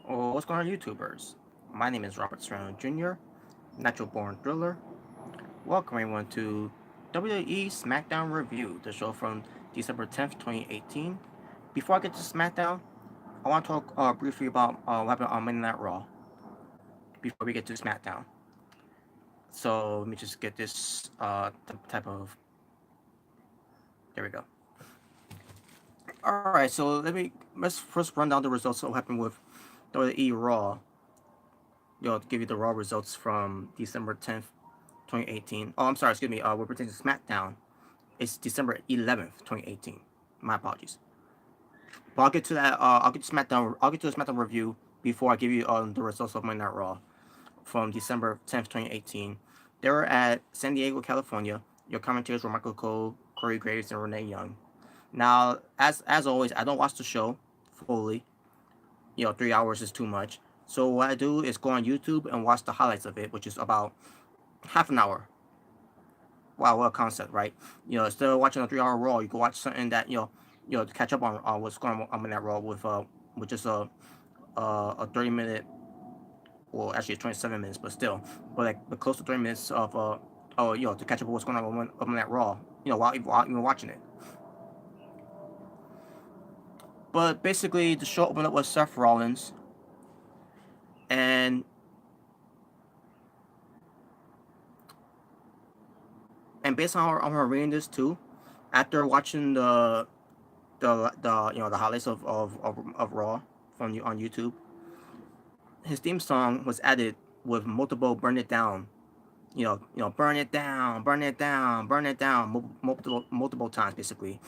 What's going on, YouTubers? My name is Robert Serrano Jr., natural born thriller. Welcome everyone to WWE SmackDown Review, the show from December 10th, 2018. Before I get to SmackDown, I want to talk briefly about what happened on Monday Night Raw before we get to SmackDown. So let me just get this type of. There we go. All right, so let's first run down the results of what happened with WWE Raw. Give you the Raw results from December 10th, 2018. Oh, I'm sorry, excuse me. We're pertaining to SmackDown. It's December 11th, 2018. My apologies. But I'll get to that. I'll get to SmackDown. I'll get to the SmackDown review before I give you the results of Monday Night Raw from December 10th, 2018. They were at San Diego, California. Your commentators were Michael Cole, Corey Graves, and Renee Young. Now, as always, I don't watch the show fully. 3 hours is too much. So what I do is go on YouTube and watch the highlights of it, which is about half an hour. Wow, what a concept, right? Instead of watching a 3 hour Raw, you can watch something that to catch up on what's going on that Raw with just a 30 minute, well, actually it's 27 minutes, but still, but close to 30 minutes of to catch up with what's going on that Raw, while you're watching it. But basically, the show opened up with Seth Rollins, and based on how I'm reading this too, after watching the highlights of Raw from on YouTube, his theme song was added with multiple "Burn It Down," burn it down, burn it down, burn it down, multiple times basically.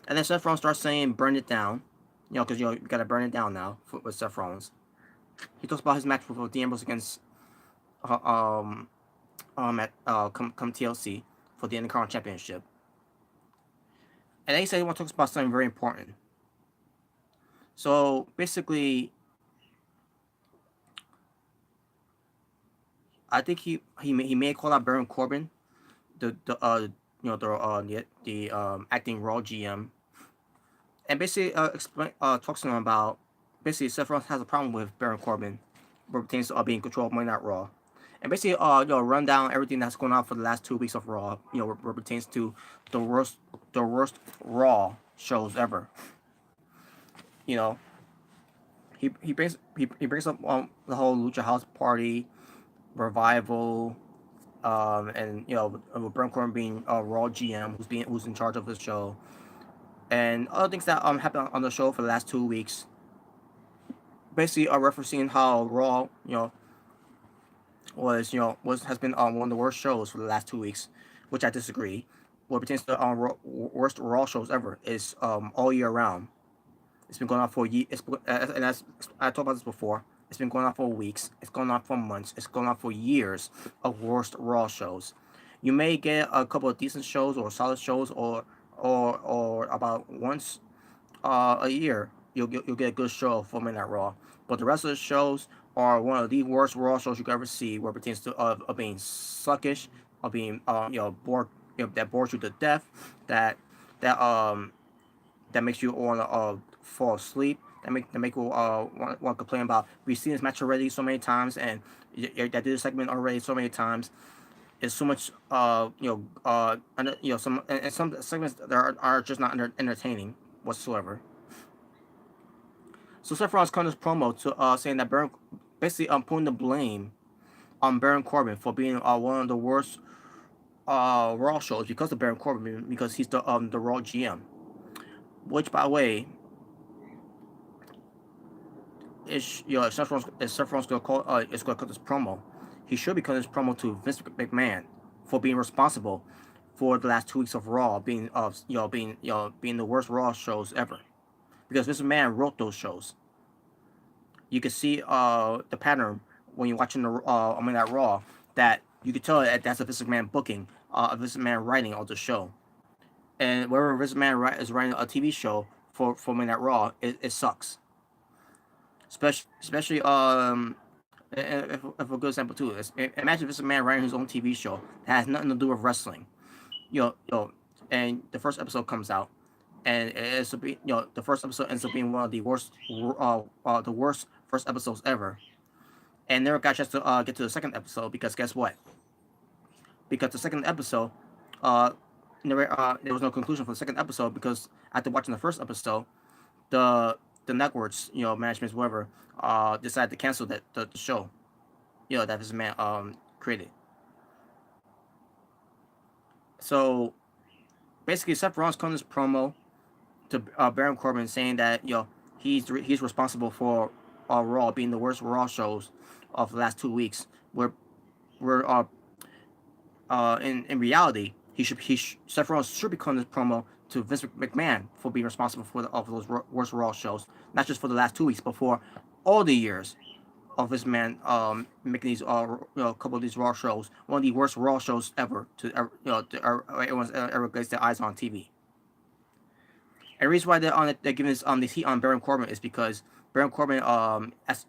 And then Seth Rollins starts saying "Burn It Down," because you gotta burn it down now with Seth Rollins. He talks about his match with Dean Ambrose against uh, um at come TLC for the Intercontinental Championship. And then he said he wants to talk about something very important. So basically, I think he may call out Baron Corbin, the acting Raw GM, and basically explain talks to him about basically Seth Rollins has a problem with Baron Corbin, where it pertains to being in control of Monday Night Raw, and basically run down everything that's going on for the last 2 weeks of Raw, where it pertains to the worst Raw shows ever. You know, he brings up the whole Lucha House Party revival, and with Baron Corbin being Raw GM, who's in charge of the show, and other things that happened on the show for the last 2 weeks. Basically, are referencing how Raw, was has been one of the worst shows for the last 2 weeks, which I disagree. What pertains to worst Raw shows ever is all year round. It's been going on for years, and as I talked about this before, it's been going on for weeks. It's going on for months. It's going on for years of worst Raw shows. You may get a couple of decent shows or solid shows, or about once a year you'll get a good show from Monday Night Raw. But the rest of the shows are one of the worst Raw shows you could ever see, where it pertains to of being suckish, of being bored, that bores you to death, that that um that makes you want to fall asleep. That make you want to complain about we've seen this match already so many times, and that did this segment already so many times. It's so much and some segments that are just not entertaining whatsoever. So Seth Rollins cut this promo to saying that Baron, basically putting the blame on Baron Corbin for being one of the worst Raw shows because of Baron Corbin, because he's the Raw GM. Which, by the way, is if Seth Rollins gonna cut this promo, he should be cutting this promo to Vince McMahon for being responsible for the last 2 weeks of Raw being the worst Raw shows ever, because Vince McMahon wrote those shows. You can see the pattern when you're watching the I mean that Raw, that you can tell that that's a Vince McMahon booking, a Vince McMahon writing of the show. And wherever Vince McMahon is writing a TV show for Monday Night Raw, it sucks. Especially if a good example too is, imagine Vince McMahon writing his own TV show that has nothing to do with wrestling. And the first episode comes out, and the first episode ends up being one of the worst first episodes ever, and never got a chance to get to the second episode because guess what? Because the second episode, uh, there was no conclusion for the second episode because after watching the first episode, the the networks, managements, whatever, decided to cancel the show, that this man created. So basically, Seth Rollins called this promo to Baron Corbin saying that he's responsible for Raw being the worst Raw shows of the last 2 weeks. Where in reality Seth Rollins should be calling this promo to Vince McMahon for being responsible of those worst Raw shows, not just for the last 2 weeks, but for all the years of this man making these couple of these Raw shows, one of the worst Raw shows ever everyone's ever placed their eyes on TV. And the reason why they're giving this heat on Baron Corbin is because Baron Corbin,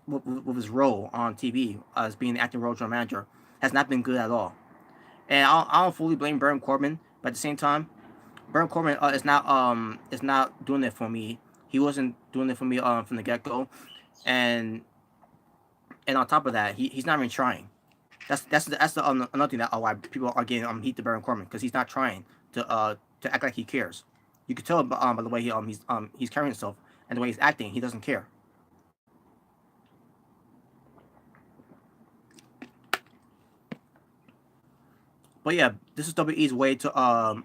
with his role on TV as being the acting role general manager, has not been good at all. And I don't fully blame Baron Corbin, but at the same time, Baron Corbin is not doing it for me. He wasn't doing it for me from the get go, and on top of that, he's not even trying. That's the another thing that why people are getting heat to Baron Corbin, because he's not trying to act like he cares. You could tell by the way he's carrying himself and the way he's acting. He doesn't care. But yeah, this is WWE's way to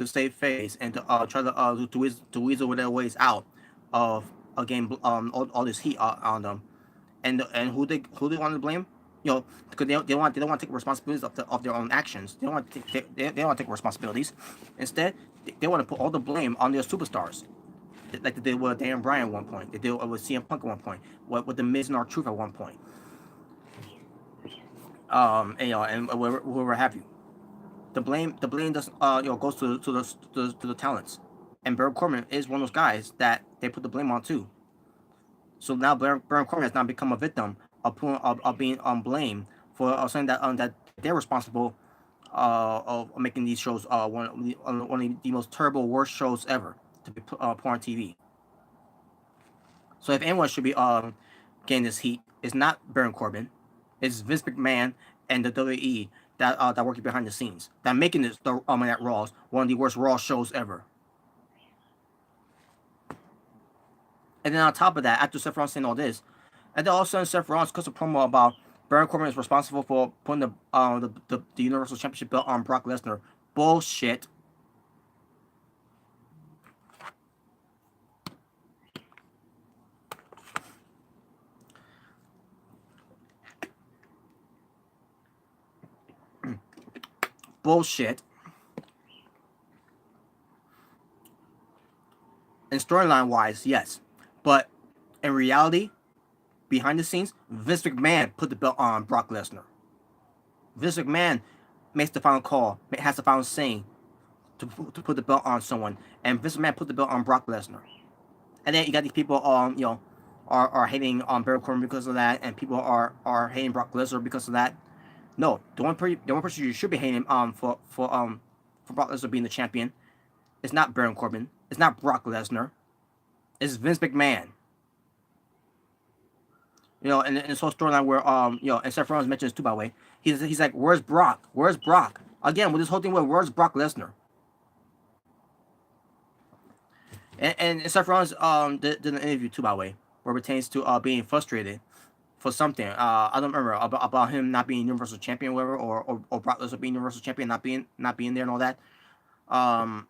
save face and to try to weasel their ways out of again all this heat on them, and who they want to blame, because they don't want to take responsibilities of their own actions. They don't want to they don't want to take responsibilities. Instead, they want to put all the blame on their superstars, like they did with Dan Bryan at one point. They did with CM Punk at one point. With the Miz and R-Truth at one point. And whoever have you. The blame doesn't goes to the talents, and Baron Corbin is one of those guys that they put the blame on too. So now Baron Corbin has now become a victim of being blamed for saying that they're responsible of making these shows one of the most terrible, worst shows ever to be put on TV. So if anyone should be getting this heat, it's not Baron Corbin, it's Vince McMahon and the WWE that working behind the scenes, that making this that Raw's one of the worst Raw shows ever. And then on top of that, after Seth Rollins saying all this, and then all of a sudden Seth Rollins cuts a promo about Baron Corbin is responsible for putting the Universal Championship belt on Brock Lesnar. Bullshit. Bullshit. And storyline wise, yes. But in reality, behind the scenes, Vince McMahon put the belt on Brock Lesnar. Vince McMahon makes the final call, has the final saying to put the belt on someone. And Vince McMahon put the belt on Brock Lesnar. And then you got these people are hating on Baron Corbin because of that, and people are hating Brock Lesnar because of that. No, the one person you should be hating for Brock Lesnar being the champion, it's not Baron Corbin, it's not Brock Lesnar, it's Vince McMahon. And this whole storyline where and Seth Rollins mentions too, by the way. He's like, where's Brock? Where's Brock? Again, with this whole thing where where's Brock Lesnar? And Seth Rollins did an interview too, by the way, where it pertains to being frustrated for something. I don't remember about him not being Universal Champion, or whatever, or Brock Lesnar being Universal Champion, not being there and all that. I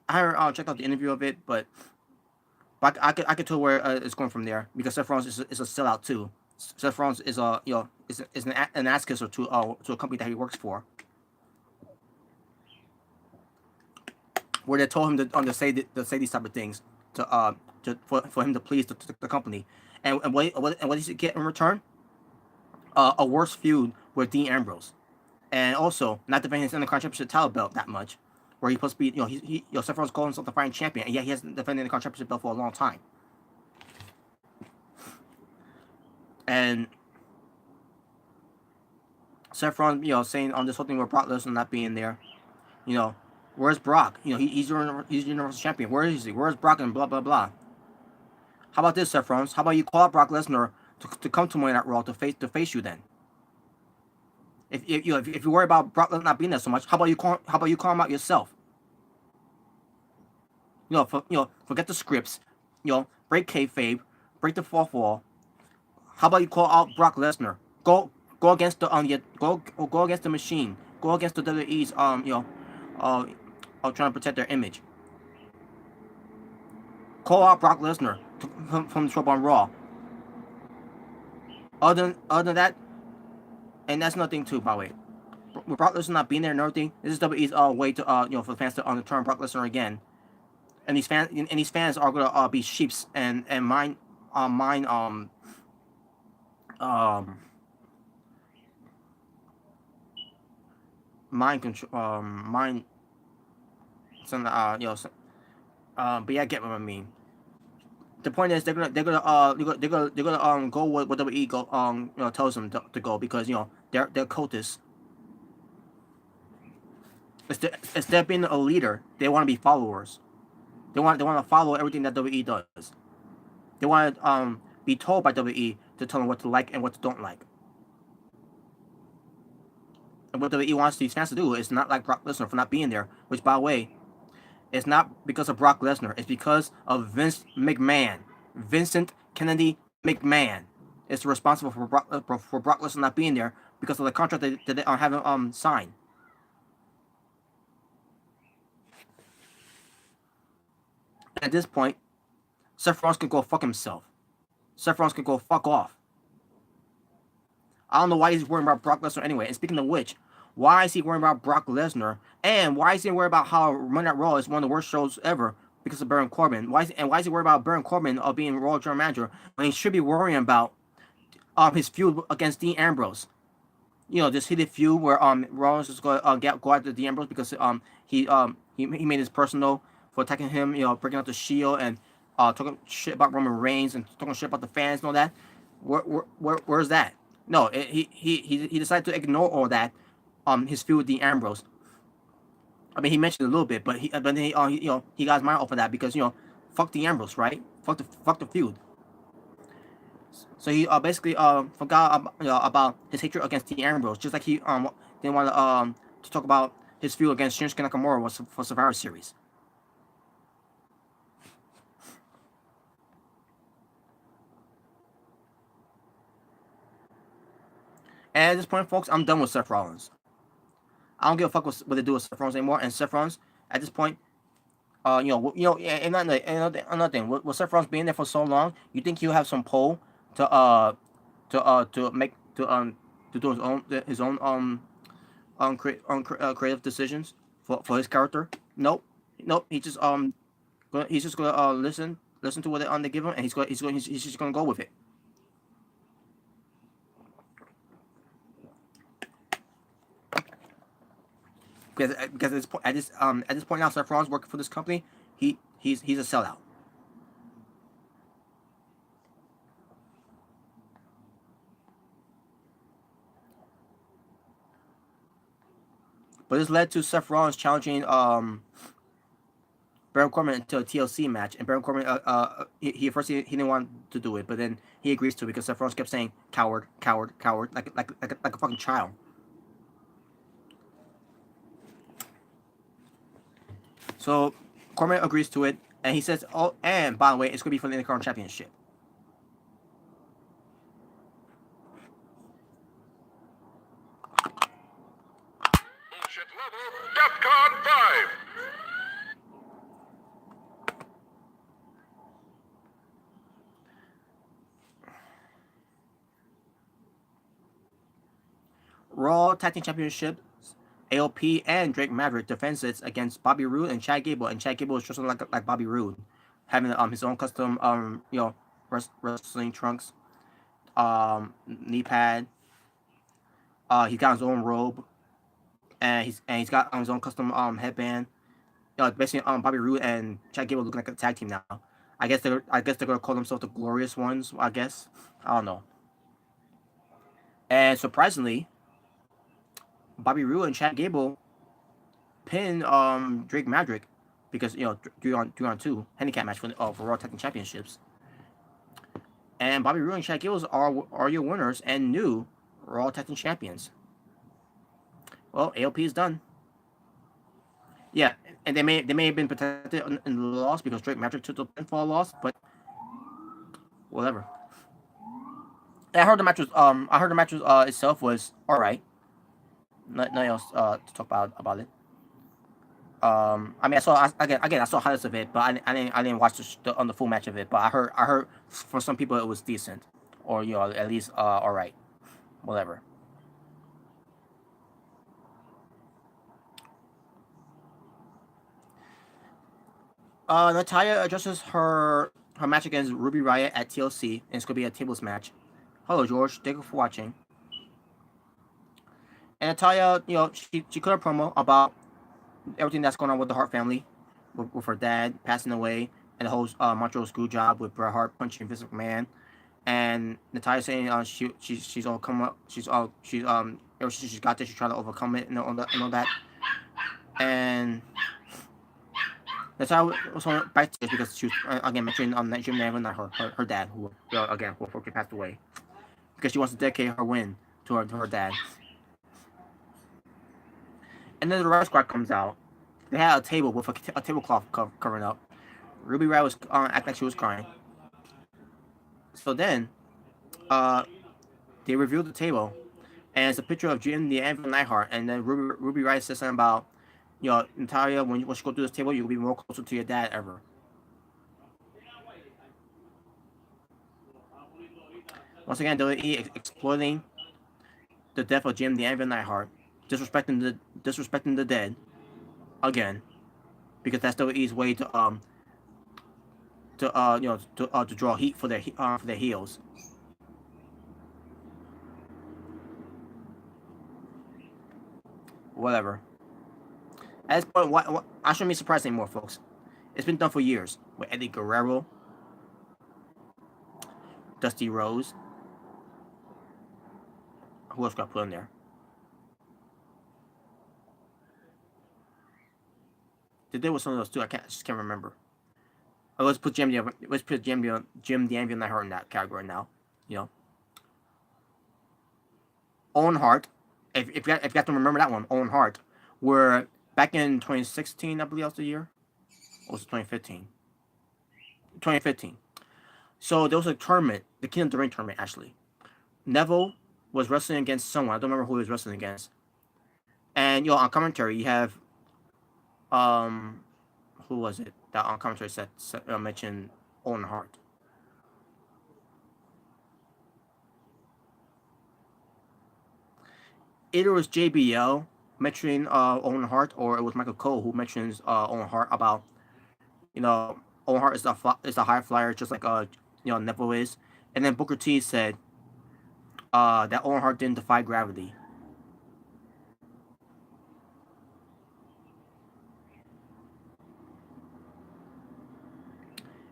haven't checked out the interview of it, but I could tell where it's going from there, because Seth Rollins is a sellout too. Seth Rollins is an ass kisser to a company that he works for, where they told him to say these type of things for him to please the company. And what did he get in return? A worse feud with Dean Ambrose, and also not defending his Intercontinental Championship title belt that much, where he's supposed to be, Seth Rollins calling himself the fighting champion, and yet he hasn't defended the Intercontinental Championship belt for a long time. And Seth Rollins, saying on this whole thing with Brock Lesnar not being there, where's Brock? He's Universal Champion. Where is he? Where's Brock? And blah blah blah. How about this, Seth Rollins? How about you call out Brock Lesnar to come to Monday Night Raw to face you then. If you worry about Brock Lesnar not being there so much, how about you call him out yourself? Forget the scripts. Break kayfabe, break the fourth wall. How about you call out Brock Lesnar? Go against the go against the machine. Go against the WWE's trying to protect their image. Call out Brock Lesnar from the trope on Raw. Other than that, and that's nothing too, by the way. With Brock Lesnar not being there and everything, this is WWE's way to for the fans to turn Brock Lesnar again. And these fans are gonna be sheeps and mind control mind some but yeah, I get what I mean. The point is they're gonna go with what WWE tells them to go, because they're cultists. Instead of being a leader, they want to be followers. They want to follow everything that WWE does. They want to be told by WWE to tell them what to like and what to don't like. And what WWE wants these fans to do is not like Brock Lesnar for not being there, which, by the way, it's not because of Brock Lesnar. It's because of Vince McMahon. Vincent Kennedy McMahon is responsible for Brock Lesnar not being there because of the contract that they haven't signed. At this point, Seth Rollins can go fuck himself. Seth Rollins can go fuck off. I don't know why he's worrying about Brock Lesnar anyway. And speaking of which, why is he worrying about Brock Lesnar? And why is he worried about how Monday Night Raw is one of the worst shows ever because of Baron Corbin? Why is he worried about Baron Corbin being Raw General Manager when he should be worrying about his feud against Dean Ambrose? This heated feud where Rollins is going to go after Dean Ambrose because he made this personal for attacking him, breaking out the Shield and talking shit about Roman Reigns and talking shit about the fans and all that. Where's that? No, he decided to ignore all that. His feud with Dean Ambrose. I mean, he mentioned it a little bit, but then he got his mind off of that because fuck Dean Ambrose, right? Fuck the feud. So he basically forgot about his hatred against Dean Ambrose, just like he didn't want to talk about his feud against Shinsuke Nakamura for Survivor Series. And at this point, folks, I'm done with Seth Rollins. I don't give a fuck what they do with Seth Rollins anymore. And Seth Rollins, at this point, and another thing, with Seth Rollins being there for so long, you think he'll have some pull to do his own creative decisions for his character? Nope. He's just gonna listen to what they give him, and he's just gonna go with it. Because at this point now, Seth Rollins working for this company, he's a sellout. But this led to Seth Rollins challenging Baron Corbin into a TLC match, and Baron Corbin he didn't want to do it, but then he agrees to it because Seth Rollins kept saying coward, coward, coward, like a fucking child. So Corbin agrees to it, and he says, "Oh, and by the way, it's gonna be for the Intercontinental Championship." Bullshit level, DEFCON 5. Raw Tag Team Championship. AOP and Drake Maverick defends it against Bobby Roode and Chad Gable, and Chad Gable is dressing like Bobby Roode, having his own custom wrestling trunks, knee pad. He's got his own robe, and he's got his own custom headband. Basically, Bobby Roode and Chad Gable looking like a tag team now. I guess they're gonna call themselves the Glorious Ones. I guess, I don't know. And surprisingly, Bobby Roode and Chad Gable pin Drake Maverick because 3-on-2 handicap match for Raw Tag Team Championships. And Bobby Roode and Chad Gable are your winners and new Raw Tag Team Champions. Well, AOP is done. Yeah, and they may have been protected in the loss because Drake Maverick took the pinfall loss, but whatever. I heard the match was itself was all right. Nothing else to talk about it. I mean, I saw highlights of it, but I didn't watch on the full match of it. But I heard for some people it was decent, or at least all right, whatever. Natalia addresses her match against Ruby Riott at TLC, and it's gonna be a tables match. Hello, George. Thank you for watching. And Natalia, she cut a promo about everything that's going on with the Hart family, with her dad passing away, and the whole Montreal screw job with Bret Hart punching Vince McMahon, and Natalia saying she's all come up, ever since she's got this, she's trying to overcome it and all that, and Natalia was on back to this because she was again mentioning that Jim Neville, not her dad, who again who unfortunately passed away, because she wants to dedicate her win to her dad. And then the Riot Squad comes out. They had a table with a tablecloth covering up. Ruby Riott was acting like she was crying. So then, they revealed the table, and it's a picture of Jim the Anvil Neidhart. And then Ruby Riott says something about, Natalia, when you go through this table, you'll be more closer to your dad ever. Once again, WWE exploiting the death of Jim the Anvil Neidhart, disrespecting the dead, again, because that's WWE's way to draw heat for their heels. Whatever. At this point, what I shouldn't be surprised anymore, folks. It's been done for years with Eddie Guerrero, Dusty Rose. Who else got put in there? They did with some of those too. I just can't remember. Let's put Jim the Anvil Neidhart in that category now. Owen Hart. If you got to remember that one, Owen Hart, were back in 2016, I believe that was the year. Or was it 2015? 2015. So there was a tournament, the King of the Ring tournament, actually. Neville was wrestling against someone. I don't remember who he was wrestling against. And on commentary you have who was it that on commentary mentioned Owen Hart. Either it was JBL mentioning Owen Hart, or it was Michael Cole who mentions Owen Hart about Owen Hart is a high flyer just like Neville is, and then Booker T said that Owen Hart didn't defy gravity.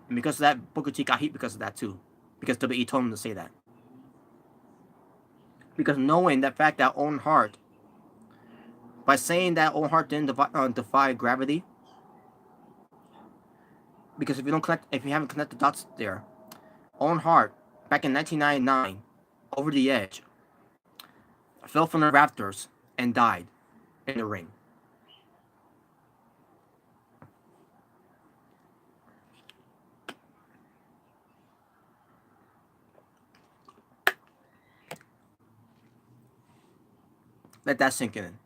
And because of that, Booker T got heat because of that too. Because WWE told him to say that. Because knowing that fact that Owen Hart, by saying that Owen Hart didn't defy gravity, because if you haven't connected the dots there, Owen Hart back in 1999, over the edge, fell from the rafters and died in the ring. Let that sink in.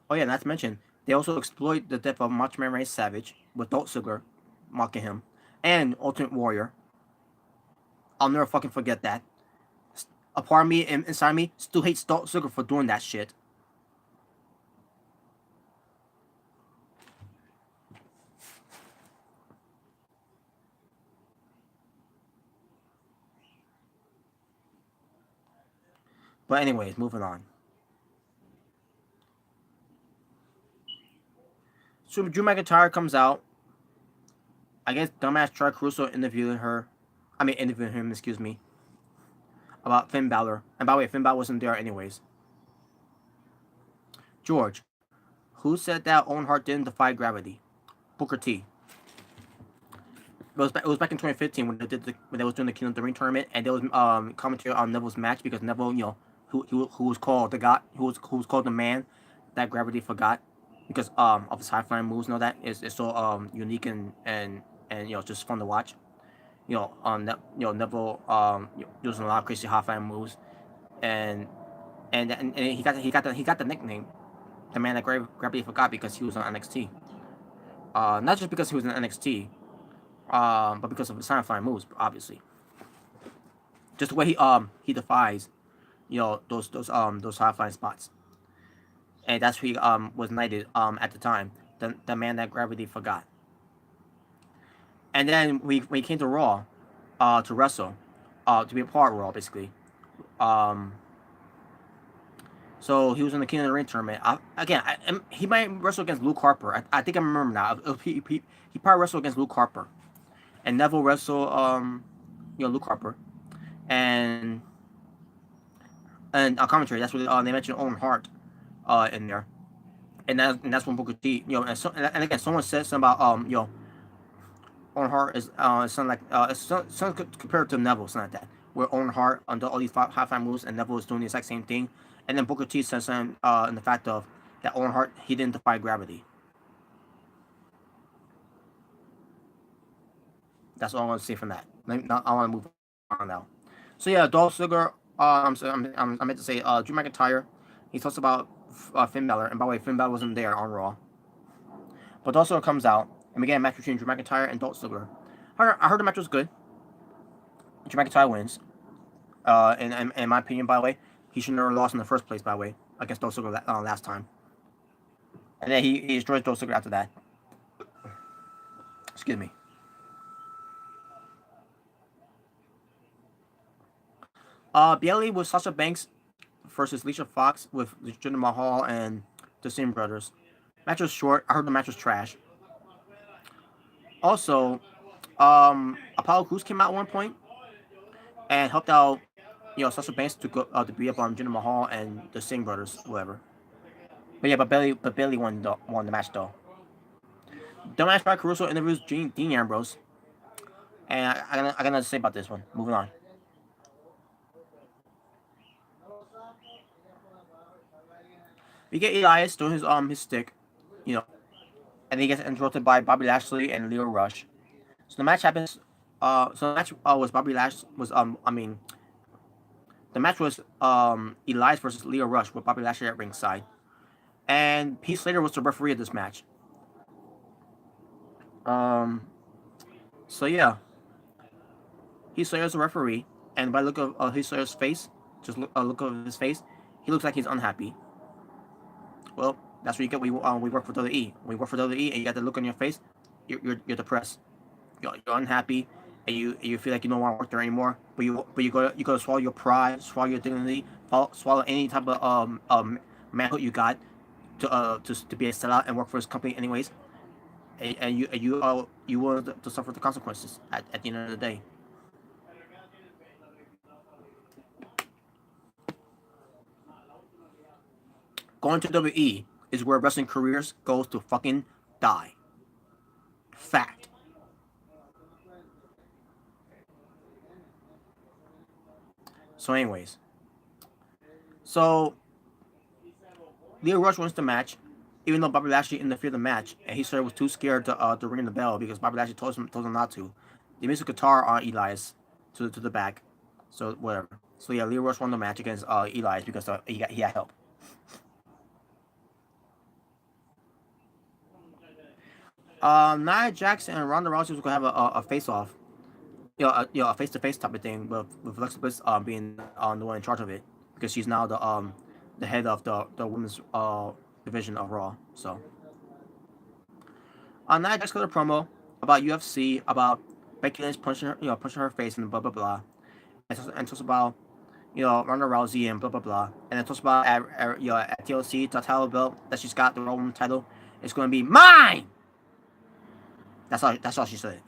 Oh yeah, not to mention, they also exploit the death of Macho Man Randy Savage with Dolph Ziggler mocking him, and Ultimate Warrior. I'll never fucking forget that. A part of me inside me still hates Dolph Ziggler for doing that shit. But anyways, moving on. So Drew McIntyre comes out. I guess dumbass Charles Caruso interviewing him, excuse me, about Finn Balor. And by the way, Finn Balor wasn't there anyways. George, who said that Owen Hart didn't defy gravity? Booker T. It was back in 2015 when when they was doing the King of the Ring tournament, and there was commentary on Neville's match because Neville, who was called the god, who was called the man that gravity forgot because of his high flying moves and all that is so unique and just fun to watch. Neville using a lot of crazy high flying moves, and and he got the nickname the man that gravity forgot because he was on NXT. Not just because he was in NXT, but because of his high flying moves, obviously. Just the way he defies, those high flying spots, and that's who he was knighted at the time, the man that gravity forgot. And then we came to Raw, to wrestle, to be a part of Raw basically. Um, so he was in the King of the Ring tournament. He might wrestle against Luke Harper. I think I remember now. He probably wrestled against Luke Harper, and Neville wrestled Luke Harper, and a commentary. That's what they mentioned Owen Hart in there, and that's when Booker T, and again someone said something about Owen Hart is something like something compared to Neville, something like that, where Owen Hart under all these high five moves and Neville is doing the exact same thing, and then Booker T says something in the fact of that Owen Hart he didn't defy gravity. That's all I want to say from that. I want to move on now. So yeah, Dolph Ziggler. I meant to say Drew McIntyre. He talks about Finn Balor, and by the way, Finn Balor wasn't there on Raw. But also comes out, and we get a match between Drew McIntyre and Dolph Ziggler. I heard the match was good. Drew McIntyre wins. In my opinion, by the way, he should never lost in the first place. By the way, against Dolph Ziggler last time, and then he destroys Dolph Ziggler after that. Excuse me. Bayley with Sasha Banks versus Alicia Fox with Jinder Mahal and the Singh brothers. Match was short. I heard the match was trash. Also, Apollo Crews came out at one point and helped out, Sasha Banks to go to beat up on Jinder Mahal and the Singh brothers, whatever. But yeah, Bayley won the match though. The match by Caruso interviews Dean Ambrose, and I got nothing to say about this one. Moving on. We get Elias doing his stick, and he gets interrupted by Bobby Lashley and Leo Rush. So the match happens. So the match was Bobby Lash was the match was Elias versus Leo Rush with Bobby Lashley at ringside, and Heath Slater was the referee of this match. So yeah, Heath Slater's the referee, and by the look of Heath Slater's face, just look of his face, he looks like he's unhappy. Well, that's what you get. We work for WWE. We work for WWE, and you got the look on your face. You're depressed. You're unhappy, and you feel like you don't want to work there anymore. But you go to swallow your pride, swallow your dignity, swallow any type of manhood you got to be a sellout and work for this company anyways. And you willing to suffer the consequences at the end of the day. Going to WWE is where wrestling careers goes to fucking die. Fact. So anyways. So Leo Rush wins the match, even though Bobby Lashley interfered the match, and he said was too scared to ring the bell because Bobby Lashley told him not to. They missed a guitar on Elias to the back. So whatever. So yeah, Leo Rush won the match against Elias because he had help. Nia Jackson and Ronda Rousey was gonna have a face off, a face to face type of thing, with Alexa Bliss being the one in charge of it because she's now the head of the women's division of Raw. So, Nia Jax got a promo about UFC, about Becky Lynch punching her face and blah blah blah, and talks about Ronda Rousey and blah blah blah, and then talks about at TLC the title belt that she's got, the Raw Women's title, it's going to be mine. That's all she said.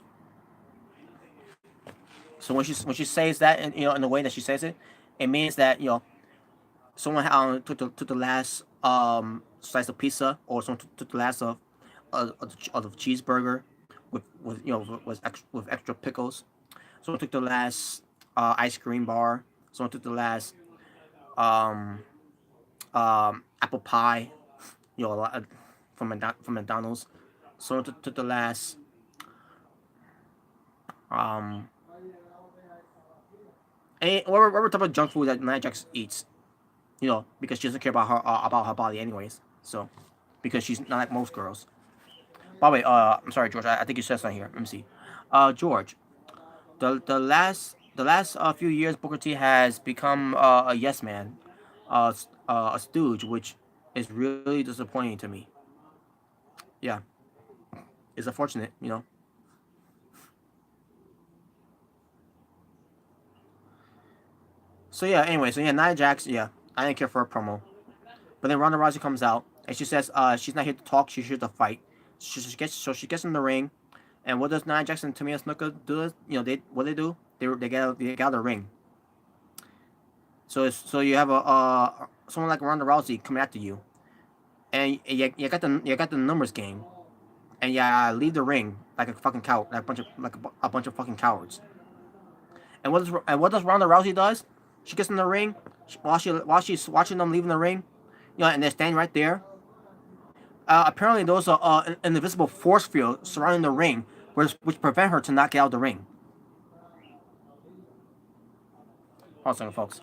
So when she says that in the way that she says it, it means that someone took the last slice of pizza, or someone took the last of the cheeseburger with with extra pickles. Someone took the last ice cream bar. Someone took the last um, apple pie, from McDonald's. Someone took the last um, whatever type of junk food that Nia Jax eats. Because she doesn't care about her body anyways. So, because she's not like most girls. By the way, I'm sorry, George. I think you said something here. Let me see. George, the last few years, Booker T has become a yes man, a stooge, which is really disappointing to me. Yeah, it's unfortunate. So yeah, Nia Jax, yeah, I didn't care for her promo. But then Ronda Rousey comes out and she says she's not here to talk, she's here to fight. She gets in the ring, and what does Nia Jax and Tamina Snuka do? They do? They get out of the ring. So you have a someone like Ronda Rousey coming after you, and you got the numbers game, and leave the ring like a fucking cow, like a bunch of fucking cowards. And what does Ronda Rousey does? She gets in the ring while she's watching them leaving the ring, and they're standing right there. Apparently, there's an invisible force field surrounding the ring, which prevent her to not get out of the ring. Hold on a second, folks.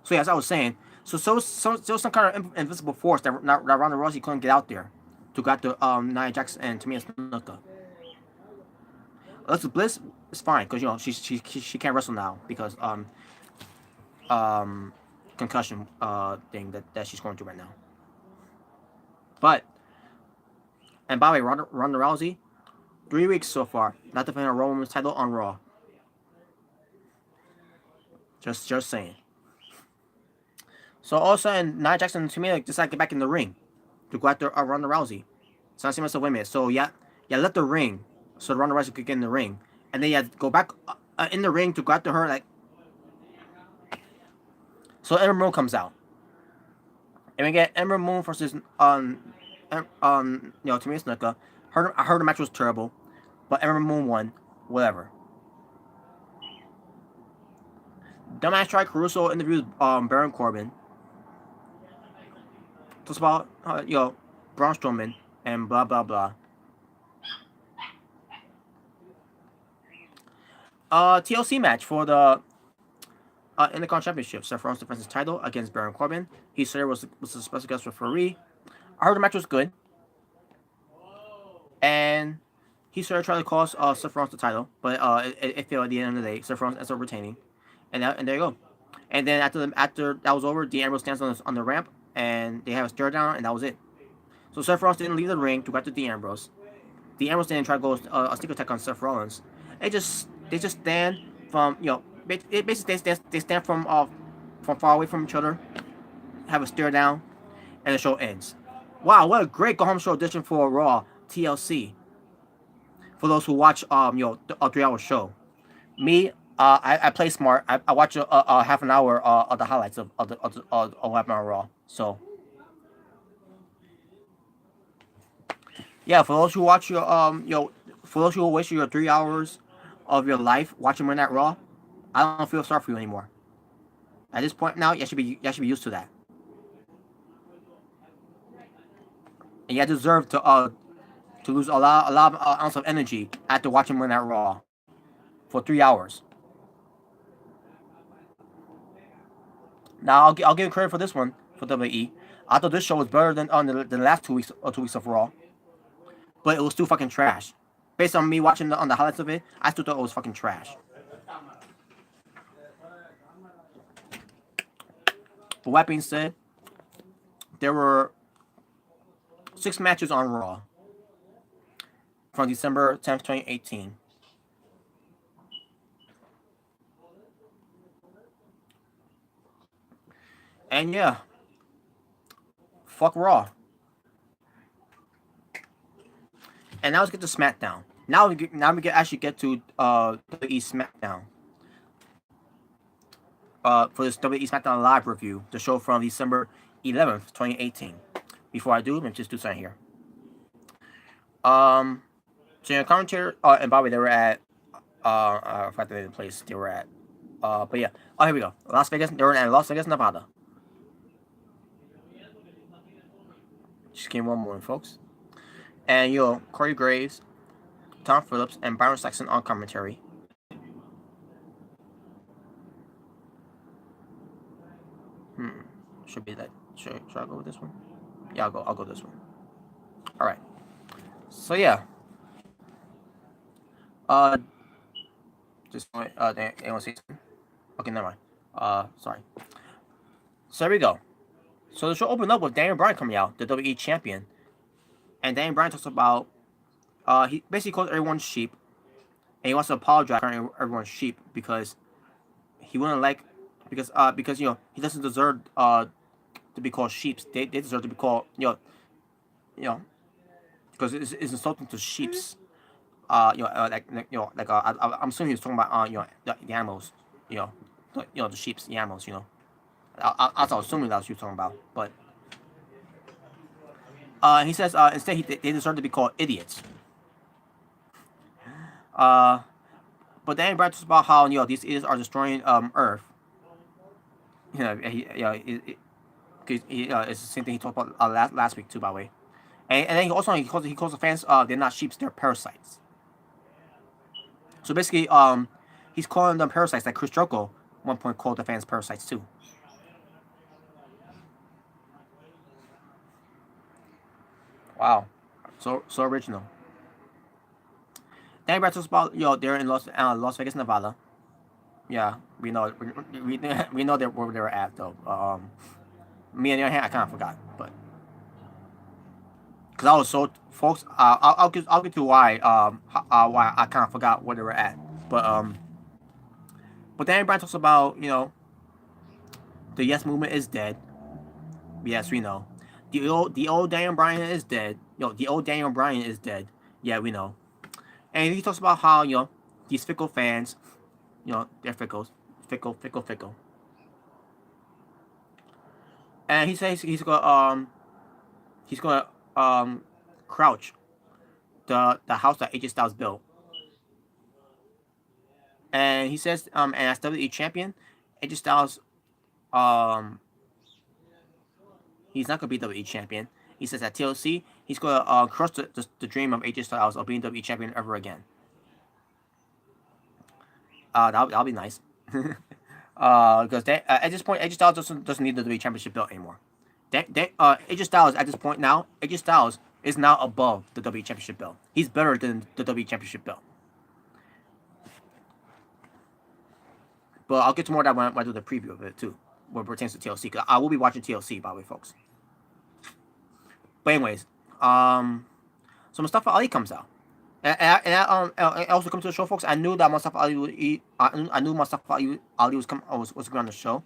So yeah, as I was saying, so some kind of invisible force that Ronda Rousey couldn't get out there to got the Nia Jax and Tamina Snuka. Alexa Bliss is fine because she can't wrestle now because um concussion thing that she's going through right now. But and by the way, Ronda Rousey, 3 weeks so far, not defending a Raw Women's title on Raw. Just saying. So all of a sudden, Nia Jax and Tamina decide to get back in the ring to go after Ronda Rousey. So I see myself, wait a minute. So yeah, left the ring so Ronda Rousey could get in the ring, and then go back in the ring to go after her. Like, so Ember Moon comes out, and we get Ember Moon versus Tamina Snuka. I heard the match was terrible, but Ember Moon won. Whatever. Dumbass Tried Caruso interviews Baron Corbin. Talks about Braun Strowman and blah blah blah. TLC match for the Intercontinental Championship. Seth Rollins defends his title against Baron Corbin. He said was a special guest referee. I heard the match was good, and he started trying to cost Seth Rollins the title, but it failed at the end of the day. Seth Rollins ends up retaining, and there you go. And then after that was over, Dean Ambrose stands on the ramp, and they have a stare down, and that was it. So Seth Rollins didn't leave the ring to go after Dean Ambrose. Dean Ambrose didn't try to go a sneak attack on Seth Rollins. They just stand from basically they stand from far away from each other, have a stare down, and the show ends. Wow, what a great go home show edition for Raw TLC. For those who watch a 3 hour show, me I play smart. I watch a half an hour of the highlights of what happened on Raw. So yeah, for those who watch for those who waste your 3 hours of your life watching Monday Night Raw, I don't feel sorry for you anymore. At this point now, you should be used to that, and you deserve to lose a lot of ounce of energy after watching Monday Night Raw for 3 hours. Now I'll give credit for this one for WWE. I thought this show was better than the last 2 weeks or 2 weeks of Raw, but it was still fucking trash. Based on me watching on the highlights of it, I still thought it was fucking trash. But that being said, there were 6 matches on Raw from December 10th, 2018. And yeah, fuck Raw. And now let's get to SmackDown. now we can actually get to WWE SmackDown. For this WWE SmackDown live review, the show from December 11th, 2018. Before I do, let me just do something here. So your commentator, and by the way, they were at, I forgot the name of the place they were at. But yeah, oh, here we go. Las Vegas, they were in Las Vegas, Nevada. Just give me one moment, folks. And Corey Graves, Tom Phillips, and Byron Saxton on commentary. Should be that. Should I go with this one? Yeah, I'll go this one. All right. So yeah. Just anyone see something? Okay, never mind. Sorry. So there we go. So the show opened up with Daniel Bryan coming out, the WWE champion, and Daniel Bryan talks about he basically calls everyone sheep, and he wants to apologize for everyone's sheep because he wouldn't like because he doesn't deserve to be called sheeps. They deserve to be called because it's insulting to sheeps. I'm assuming he was talking about the animals, the sheeps, the animals, I was assuming that's what you were talking about, but he says instead they deserve to be called idiots. But then Brad talks about how these idiots are destroying Earth. It's the same thing he talked about last week too, by the way. And then he calls the fans they're not sheep, they're parasites. So basically he's calling them parasites, like Chris Jericho at one point called the fans parasites too. Wow, so original. Then Brad talks about they're in Las Vegas, Nevada. Yeah, we know we know where they were at though. Me on the other hand, I kind of forgot, but because I was so folks, I'll get to why I kind of forgot where they were at, but then Bryan talks about the Yes movement is dead. Yes, we know. The old Daniel Bryan is dead. The old Daniel Bryan is dead. Yeah, we know. And he talks about how these fickle fans, they're fickle. And he says he's gonna crouch the house that AJ Styles built. And he says and as WWE champion, AJ Styles he's not gonna be WWE champion. He says at TLC he's gonna crush the dream of AJ Styles of being WWE champion ever again. That'll be nice. Because at this point, AJ Styles doesn't need the WWE Championship belt anymore. AJ Styles at this point now, AJ Styles is now above the WWE Championship belt. He's better than the WWE Championship belt. But I'll get to more of that when I do the preview of it too, when it pertains to TLC. Because I will be watching TLC, by the way, folks. But anyways, so Mustafa Ali comes out. And I also come to the show, folks. I knew that Mustafa Ali would eat. I knew Mustafa Ali was going to be on the show.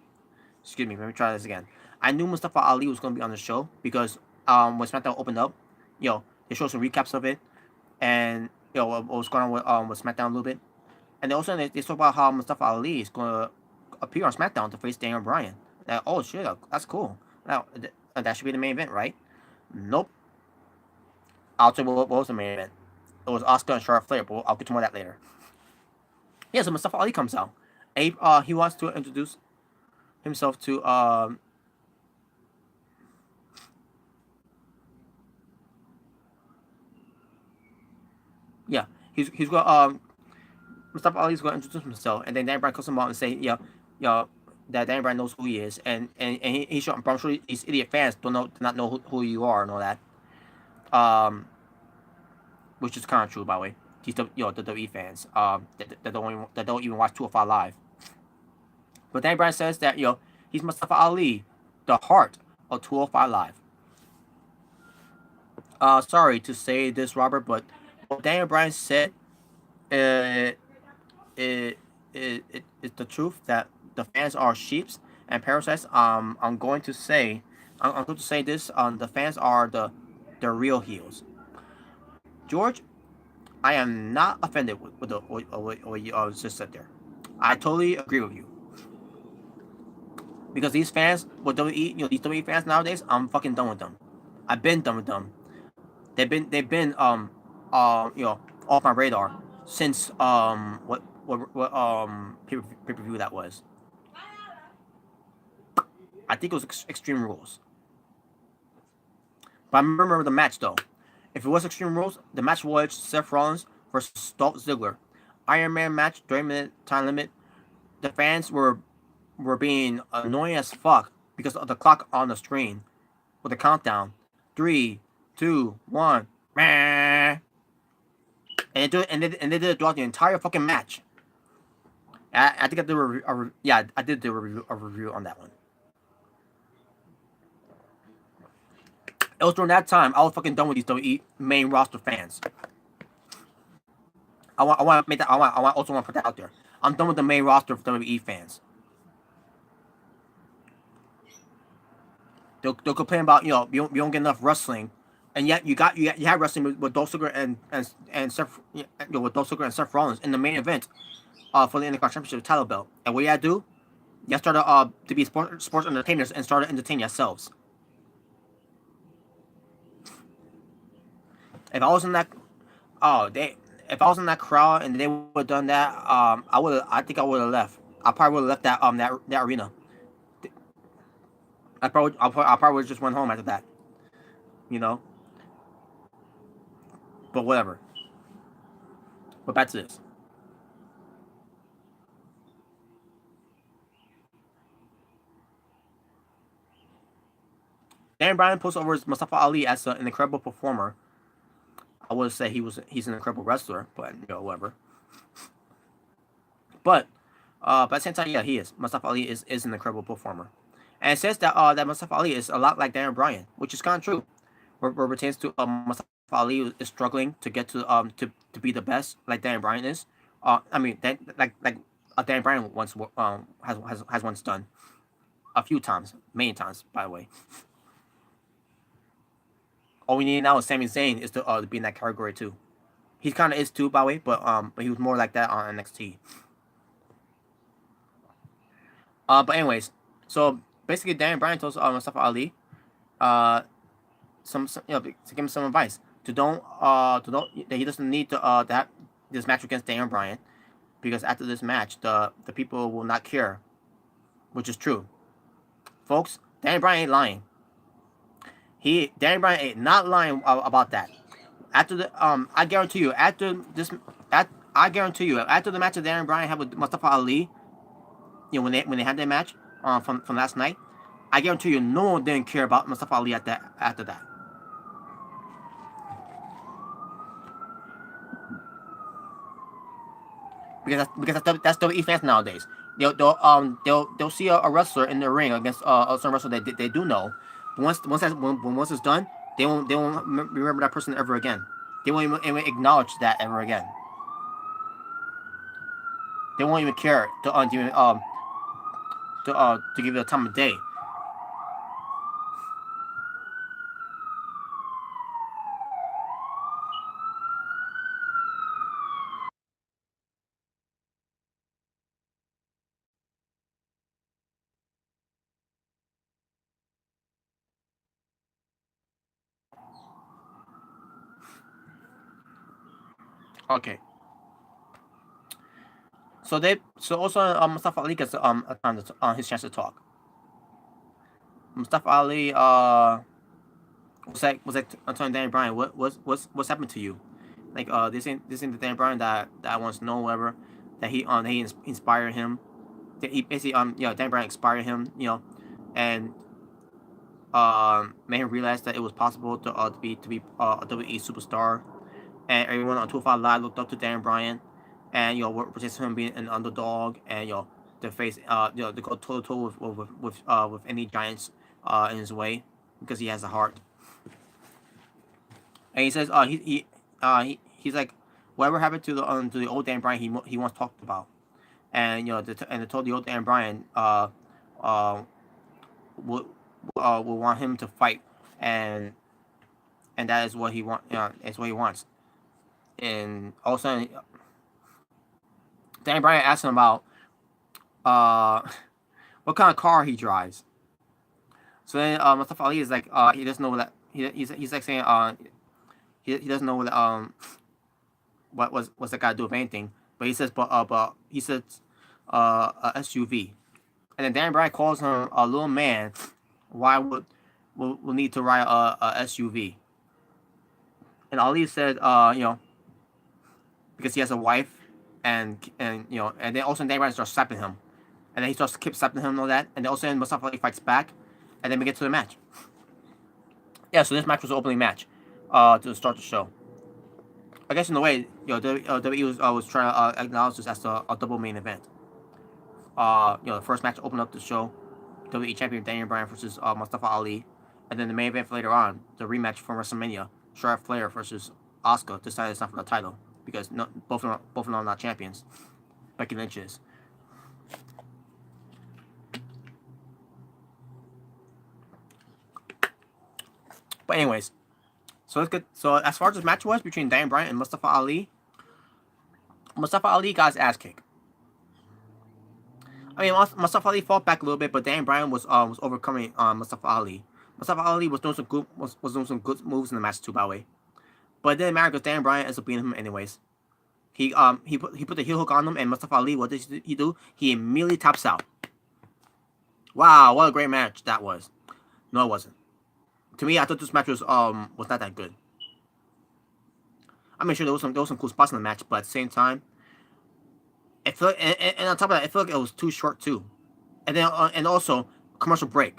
Excuse me, let me try this again. I knew Mustafa Ali was going to be on the show because when SmackDown opened up, they showed some recaps of it, and what was going on with SmackDown a little bit, and also they talk about how Mustafa Ali is going to appear on SmackDown to face Daniel Bryan. Oh shit, that's cool. Now that should be the main event, right? Nope. I'll tell you what was the main event. It was Oscar and Charlotte Flair, but I'll get to more of that later. Yeah, so Mustafa Ali comes out. Abe, he wants to introduce himself to he's going Mustafa Ali's going to introduce himself, and then Dan Bryan comes out and say that Dan Bryan knows who he is, and he sure, I'm sure these idiot fans do not know who you are and all that. Which is kind of true, by the way. These the WWE fans that don't even watch 205 Live. But Dan Bryan says that he's Mustafa Ali, the heart of 205 Live. Sorry to say this, Robert, but what Daniel Bryan said is the truth that the fans are sheeps and parasites. I'm going to say this. The fans are the real heels. George, I am not offended with what you just said there. I totally agree with you. Because these fans with WWE, these WWE fans nowadays, I'm fucking done with them. I've been done with them. They've been off my radar since what pay per view that was. I think it was Extreme Rules. But I remember the match though. If it was Extreme Rules, the match was Seth Rollins versus Dolph Ziggler. Iron Man match, 30-minute time limit. The fans were being annoying as fuck because of the clock on the screen with the countdown. 3, 2, 1. And they did it throughout the entire fucking match. I think I did I did do a review on that one. It was during that time I was fucking done with these WWE main roster fans. I want to make that. Also want to put that out there. I'm done with the main roster of WWE fans. They'll complain about you don't get enough wrestling, and yet you have wrestling with Dolph Ziggler and Seth with Dolph Ziggler and Seth Rollins in the main event for the Intercontinental Championship title belt. And what you do? You started to be sports entertainers and started entertaining yourselves. If I was in that, oh they, if I was in that crowd and they would have done that, I think I would have left. I probably would have left that arena. I probably would have just went home after that. You know. But whatever. But back to this. Dan Bryan puts over Mustafa Ali as an incredible performer. I would say he's an incredible wrestler, but whatever. But at the same time, yeah, he is. Mustafa Ali is an incredible performer, and it says that Mustafa Ali is a lot like Daniel Bryan, which is kind of true. Where pertains to Mustafa Ali is struggling to get to be the best like Daniel Bryan is. I mean, like Daniel Bryan once has once done a few times, many times, by the way. All we need now is Sami Zayn is to be in that category too. He kind of is too, by the way, but he was more like that on NXT. But anyways, so basically, Daniel Bryan tells Mustafa Ali, uh, some to give him some advice to don't that he doesn't need to have this match against Daniel Bryan because after this match, the people will not care, which is true, folks. Daniel Bryan ain't lying. Daniel Bryan ain't not lying about that. After the I guarantee you I guarantee you after the match that Daniel Bryan had with Mustafa Ali, when they had that match from last night, I guarantee you no one didn't care about Mustafa Ali after that. That's WWE fans nowadays. They'll see a wrestler in the ring against a certain wrestler they do know, but once it's done, they won't remember that person ever again. They won't even acknowledge that ever again. They won't even care to give it a time of day. Okay. So also Mustafa Ali gets a time his chance to talk. Mustafa Ali was like telling Daniel Bryan what's happened to you, like this ain't the Daniel Bryan that I once know, whatever, that he inspired him, that he basically Daniel Bryan inspired him, and made him realize that it was possible to be a WWE superstar, and everyone on 205 Live looked up to Dan Bryan, and what pertains to him being an underdog, and to face to go toe to toe with any giants in his way because he has a heart. And he says he's like whatever happened to the old Dan Bryan he once talked about, and they told the old Dan Bryan uh will want him to fight, and that is what he wants. and all of a sudden, Daniel Bryan asked him about uh, what kind of car he drives. So then Mustafa Ali is like, he doesn't know that he's like saying he doesn't know that what's that got to do with anything. But he says but he says a SUV, and then Dan Bryan calls him a little man. Why will need to ride a SUV? And Ali said, because he has a wife, and and then also Dan Bryan starts slapping him, and then he starts keep slapping him and all that, and then also Mustafa Ali fights back, and then we get to the match. Yeah, so this match was the opening match, to start the show. I guess in a way, WWE was trying to acknowledge this as a double main event. The first match opened up the show, WWE Champion Daniel Bryan versus Mustafa Ali, and then the main event for later on, the rematch from WrestleMania, Charlotte Flair versus Asuka. This time it's not for the title because both of them are not champions. Becky Lynch is. But anyways, so let's get as far as this match was between Daniel Bryan and Mustafa Ali got his ass kicked. I mean, Mustafa Ali fought back a little bit, but Daniel Bryan was overcoming Mustafa Ali. Mustafa Ali was doing some good moves in the match too, by the way. But it didn't matter because Daniel Bryan ends up beating him anyways. He put the heel hook on him, and Mustafa Ali, what did he do? He immediately taps out. Wow, what a great match that was. No, it wasn't. To me, I thought this match was not that good. I mean, sure there was some cool spots in the match, but at the same time, it felt and on top of that, it felt like it was too short too. And then and also commercial break.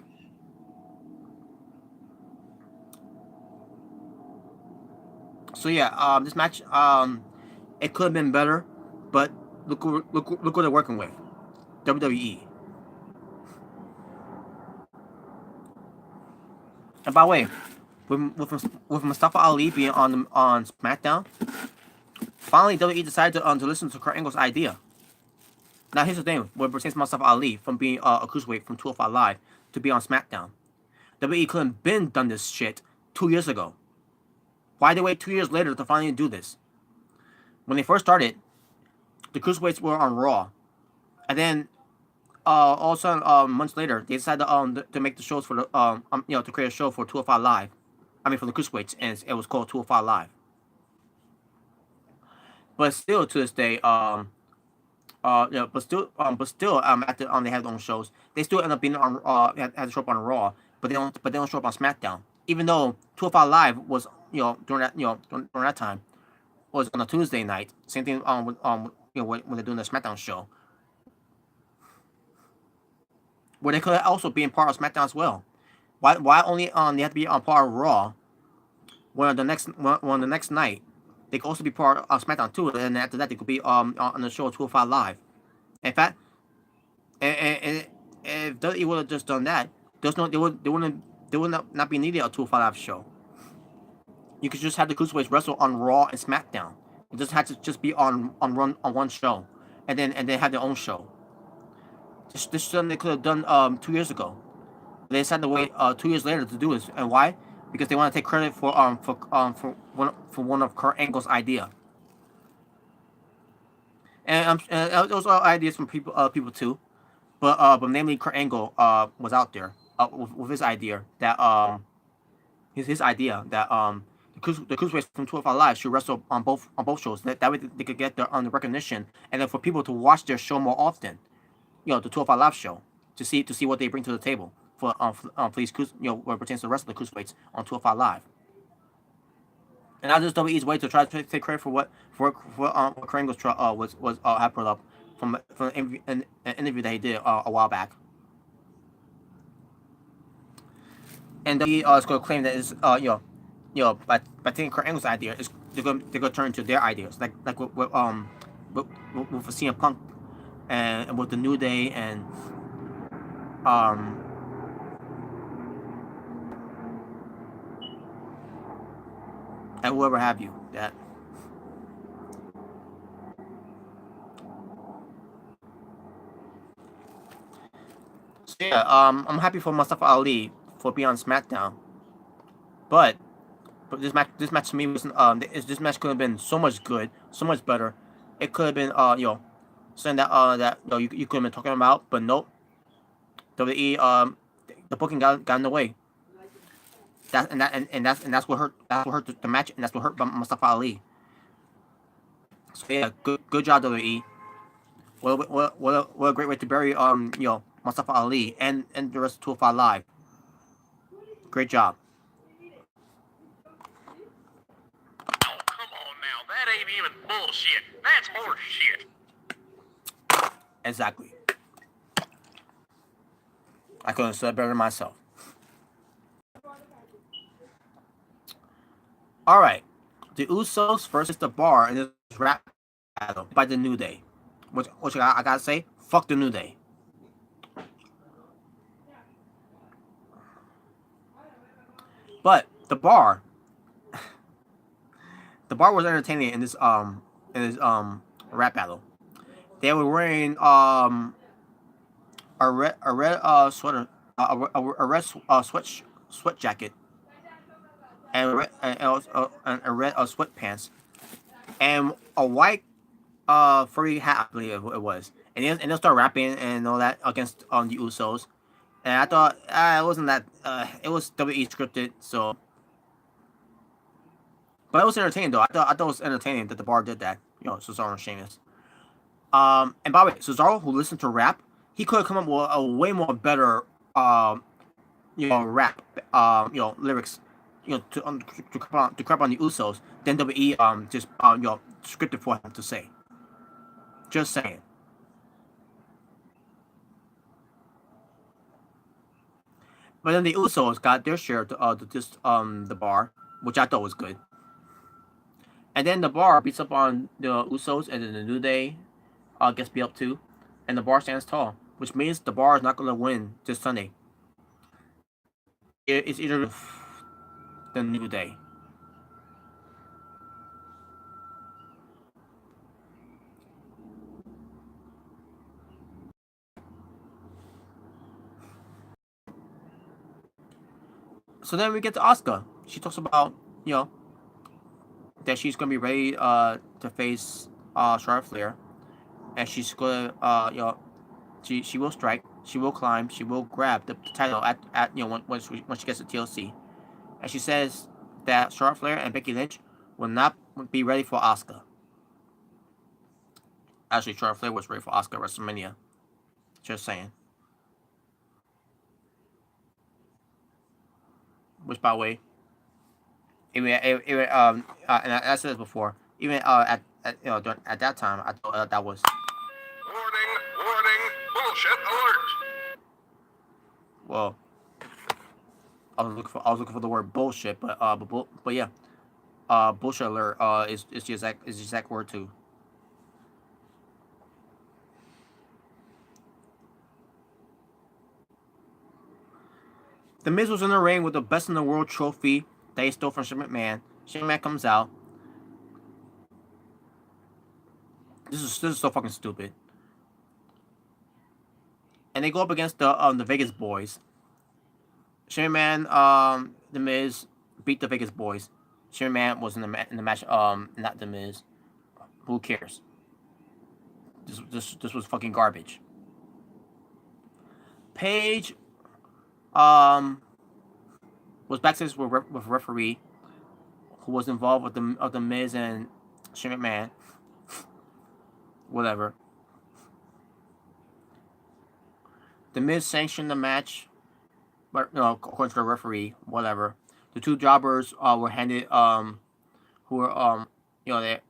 So yeah, this match it could have been better, but look what they're working with, WWE. And by the way, with Mustafa Ali being on SmackDown, finally WWE decided to listen to Kurt Angle's idea. Now here's the thing: when it pertains to Mustafa Ali from being a cruiserweight from 205 Live to be on SmackDown, WWE couldn't been done this shit 2 years ago. Why they wait 2 years later to finally do this? When they first started, the cruiserweights were on Raw, and then all of a sudden, months later, they decided to make the shows for the to create a show for 205 Live. I mean, for the cruiserweights, and it was called 205 Live. But still, to this day, but still, after they have their own shows, they still end up being on had to show up on Raw, but they don't show up on SmackDown. Even though 205 Live was during that time was on a Tuesday night. Same thing when they're doing the SmackDown show, where they could also be in part of SmackDown as well. Why only they have to be on part of Raw? When the next night they could also be part of SmackDown too, and after that they could be on the show 205 Live. In fact, and if WWE would have just done that, they would not be needed a 205 Live show. You could just have the cruiserweights wrestle on Raw and SmackDown. It just had to just be on one show, and then have their own show. This is something they could have done 2 years ago. They decided to wait 2 years later to do this, and why? Because they want to take credit for one of Kurt Angle's idea. And those are ideas from people too, but namely Kurt Angle was out there with his idea that his idea that the cruiserweights from 205 Live should wrestle on both shows. That way they could get their recognition, and then for people to watch their show more often. The 205 Live show to see what they bring to the table for these what pertains to the rest of the cruiserweights on 205 Live. And that's just WWE's way to try to take credit for what Kurt Angle had put up from an interview that he did a while back. And WWE is going to claim that is by taking Kurt Angle's idea, is they're going to turn into their ideas, like with CM Punk and with the New Day and whoever have you that. So yeah, I'm happy for Mustafa Ali for being on SmackDown, but But this match to me wasn't. This match could have been so much good, so much better. It could have been something that you could have been talking about, but nope. WWE the booking got in the way. That's what hurt. That's what hurt the match, and that's what hurt Mustafa Ali. So yeah, good job WWE. What a great way to bury Mustafa Ali and the rest of 205 Live. Great job. Oh, come on now. That ain't even bullshit. That's horse shit. Exactly. I couldn't have said it better myself. All right, the Usos versus the Bar in this rap battle by the New Day. Which I gotta say, fuck the New Day. But the Bar was entertaining in this rap battle. They were wearing a red sweater, a red sweat jacket, and a red sweatpants, and a white furry hat, I believe it was. And they'll start rapping and all that against the Usos. And I thought it wasn't that. It was WWE scripted, so. But it was entertaining though. I thought it was entertaining that the Bar did that. Cesaro and Sheamus. And by the way, Cesaro, who listened to rap, he could have come up with a way more better, rap, lyrics, to crap on the Usos than WWE just scripted for him to say. Just saying. But then the Usos got their share to the Bar, which I thought was good. And then the Bar beats up on the Usos, and then the New Day gets beat up too, and the Bar stands tall, which means the Bar is not going to win this Sunday. It's either the New Day. So then we get to Asuka. She talks about that she's gonna be ready to face Charlotte Flair, and she's gonna she will strike, she will climb, she will grab the title at when she gets to TLC, and she says that Charlotte Flair and Becky Lynch will not be ready for Asuka. Actually, Charlotte Flair was ready for Asuka at WrestleMania. Just saying. Which, by the way, and I said this before. Even at that time, I thought that was. Warning, bullshit alert. Well, I was looking for the word bullshit, but yeah, bullshit alert is the exact word too. The Miz was in the ring with the Best in the World trophy that he stole from Shane McMahon. Shane McMahon comes out. This is so fucking stupid. And they go up against the Vegas Boys. Shane McMahon, the Miz beat the Vegas Boys. Shane McMahon was in the match. Not the Miz. Who cares? This was fucking garbage. Paige, was backstage with a referee who was involved with the Miz and Shane McMahon. Whatever. The Miz sanctioned the match, but according to the referee, whatever. The two jobbers were handed who were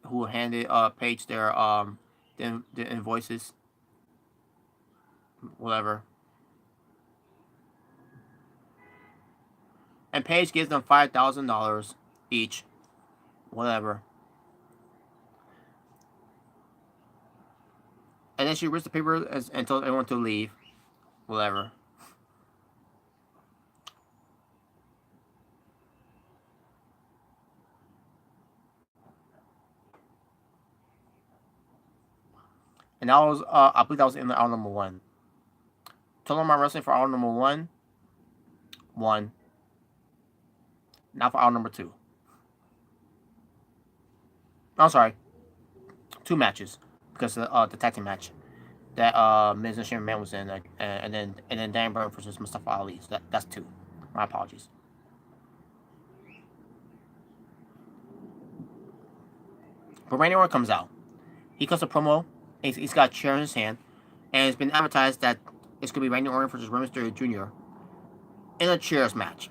who handed Paige their the invoices, whatever. And Paige gives them $5,000 each, whatever. And then she rips the paper and tells everyone to leave, whatever. And that was, I believe that was in the hour number 1. Total amount wrestling for hour number 1. Not for hour number 2. I'm sorry, 2 matches because the tag team match that Miz and Shane McMahon was in, and then Dan Bryan versus Mustafa Ali. So that's 2. My apologies. But Randy Orton comes out. He cuts a promo. He's got a chair in his hand, and it's been advertised that it's gonna be Randy Orton versus Rey Mysterio Jr. in a chairs match.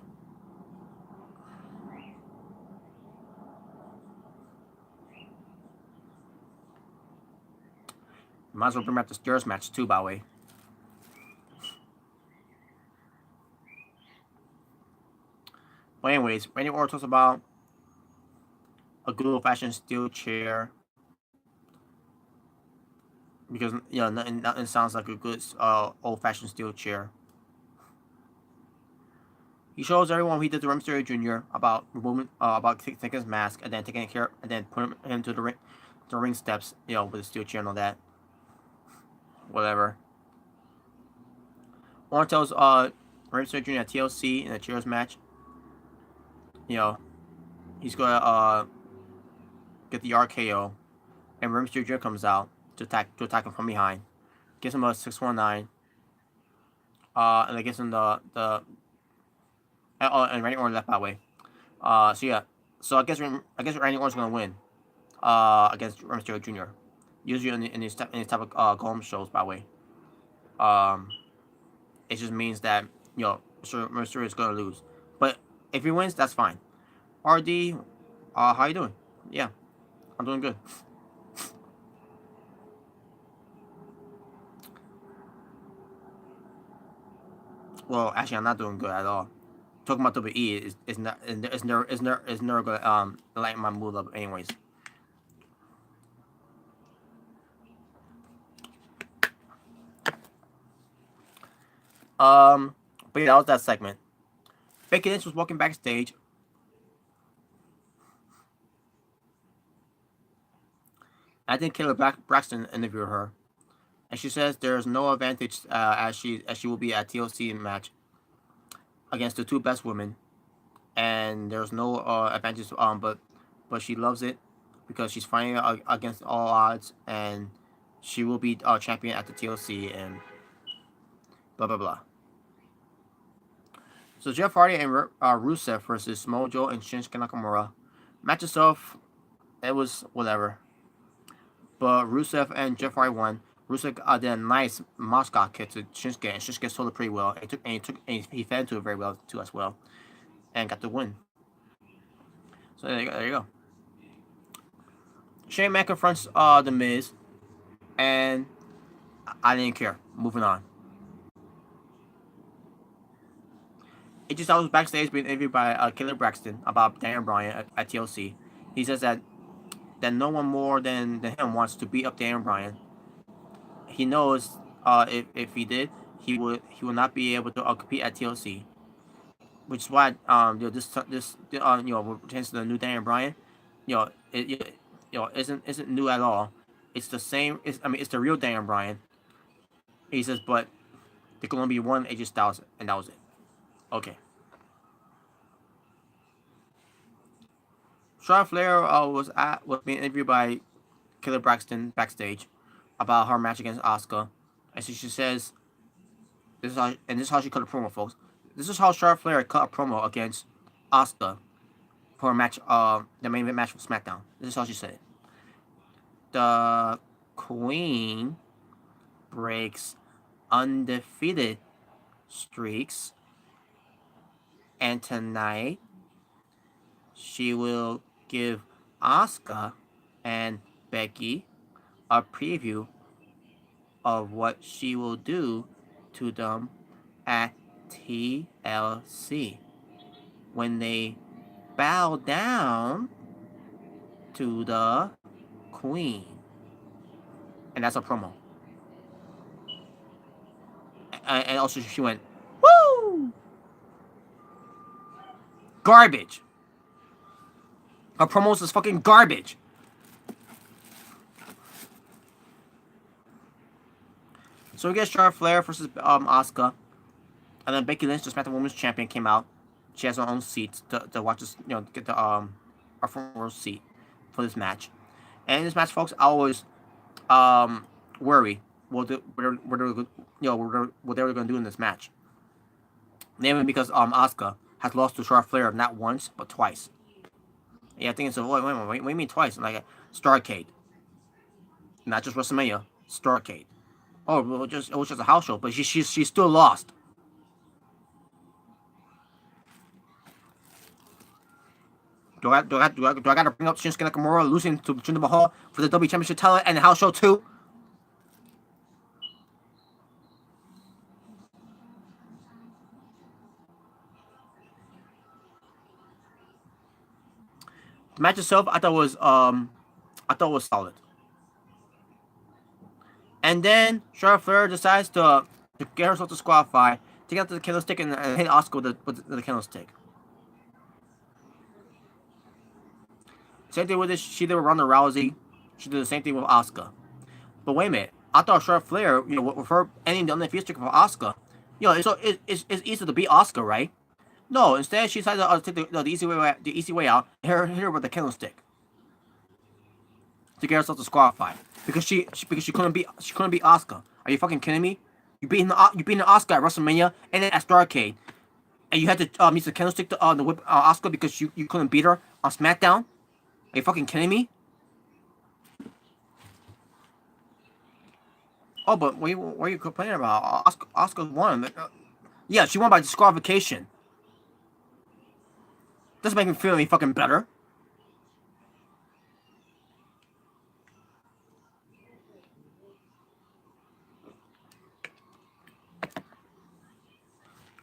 Might as well bring back the chairs match too, by the way. But anyways, Randy Orton talks about a good old-fashioned steel chair because nothing sounds like a good old-fashioned steel chair. He shows everyone what he did to Rey Mysterio Jr. about removing, about taking his mask and then taking care, and then putting him to the ring steps, with the steel chair and all that. Whatever. Orton tells Rey Mysterio Jr. at TLC in a chairs match, he's gonna get the RKO, and Rey Mysterio Jr. comes out to attack him from behind, gives him a 619, and it gives him and Randy Orton left, by the way. So I guess Randy Orton's gonna win against Rey Mysterio Jr. Usually in these type of Golem shows, by the way. It just means that Mysterio is gonna lose. But if he wins, that's fine. RD, how you doing? Yeah, I'm doing good. Well, actually, I'm not doing good at all. Talking about WWE is never gonna lighten my mood up, anyways. But yeah, that was that segment. Becky Lynch was walking backstage. I think Kayla Braxton interviewed her, and she says there's no advantage as she will be at TLC match against the 2 best women, and there's no advantage. But she loves it because she's fighting against all odds, and she will be champion at the TLC and blah blah blah. So Jeff Hardy and Rusev versus Mojo and Shinsuke Nakamura. Match itself, it was whatever. But Rusev and Jeff Hardy won. Rusev did a nice Moscow kick to Shinsuke, and Shinsuke sold it pretty well. He fed into it very well too as well, and got the win. So there you go. Shane McMahon confronts the Miz, and I didn't care. Moving on. AJ Styles was backstage being interviewed by Kayla Braxton about Daniel Bryan at TLC. He says that no one more than him wants to beat up Daniel Bryan. He knows if he did, he will not be able to compete at TLC, which is why this pertains to the new Daniel Bryan, isn't new at all. It's the same. It's the real Daniel Bryan. He says, but there can only be one AJ Styles, and that was it. Okay. Charlotte Flair was being interviewed by Kayla Braxton backstage about her match against Asuka, and she says, "This is how she cut a promo, folks. This is how Charlotte Flair cut a promo against Asuka for a match, the main event match for SmackDown. This is how she said it. The Queen breaks undefeated streaks, and tonight she will give Asuka and Becky a preview of what she will do to them at TLC when they bow down to the Queen." And that's a promo. And also she went, "Woo!" Garbage. Her promos is fucking garbage. So we get Charlotte Flair versus Asuka, and then Becky Lynch, the SmackDown Women's Champion, came out. She has her own seat to watch this, get the our front row seat for this match. And in this match, folks, I was worry what they were going to do in this match. Namely because Asuka has lost to Charlotte Flair not once but twice. Yeah, I think it's wait, what do you mean twice? Like a Starrcade, not just WrestleMania, Starrcade. Oh, it was just a house show, but she still lost. Do I got to bring up Shinsuke Nakamura losing to Jinder Mahal for the W Championship title and the house show too? The match itself, I thought was solid. And then Charlotte Flair decides to get herself disqualified, take out the candlestick and hit Asuka with the candlestick. Same thing with this. She did with Ronda Rousey. She did the same thing with Asuka. But wait a minute. I thought Charlotte Flair, with her ending the undefeated streak of Asuka, it's easy to beat Asuka, right? No, instead she decided to take the easy way out, hit her with the candlestick to get herself disqualified because she couldn't beat Asuka. Are you fucking kidding me? You beating Asuka at WrestleMania and then at Starrcade, and you had to use the candlestick to whip Asuka because you couldn't beat her on SmackDown. Are you fucking kidding me? Oh, but what are you complaining about? Asuka won. Yeah, she won by disqualification. Doesn't make me feel any fucking better.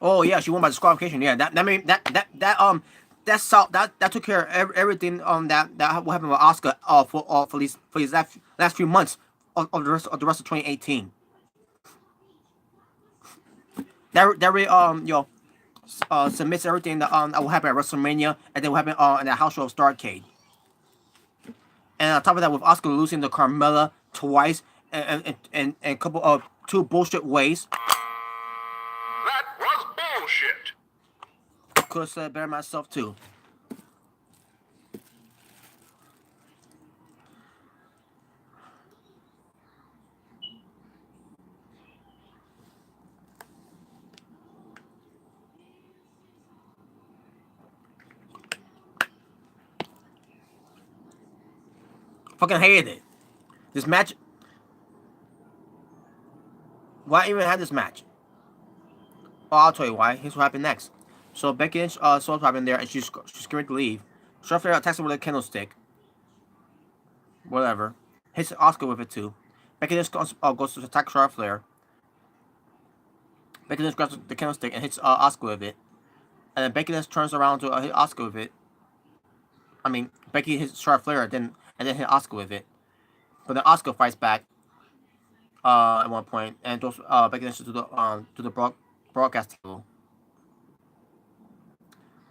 Oh yeah, she won by disqualification. Yeah, that took care of everything that what happened with Asuka for these last few months of the rest of 2018. That really submits everything that will happen at WrestleMania and then what happened in the house show of Starrcade. And on top of that, with Asuka losing to Carmella twice and a couple of two bullshit ways. That was bullshit. Could have said it better myself too. Fucking hated it. This match. Why even have this match? Oh, I'll tell you why. Here's what happened next. So Becky Lynch saw what happened there, and she's going to leave. Charlotte Flair attacks her with a candlestick. Whatever. Hits Asuka with it too. Becky Lynch goes to attack Charlotte Flair. Becky Lynch grabs the candlestick and hits Asuka with it. And then Becky Lynch turns around to hit Asuka with it. I mean, Becky hits Charlotte Flair and then hit Asuka with it. But then Asuka fights back at one point and throws Becky Lynch to the broadcast table.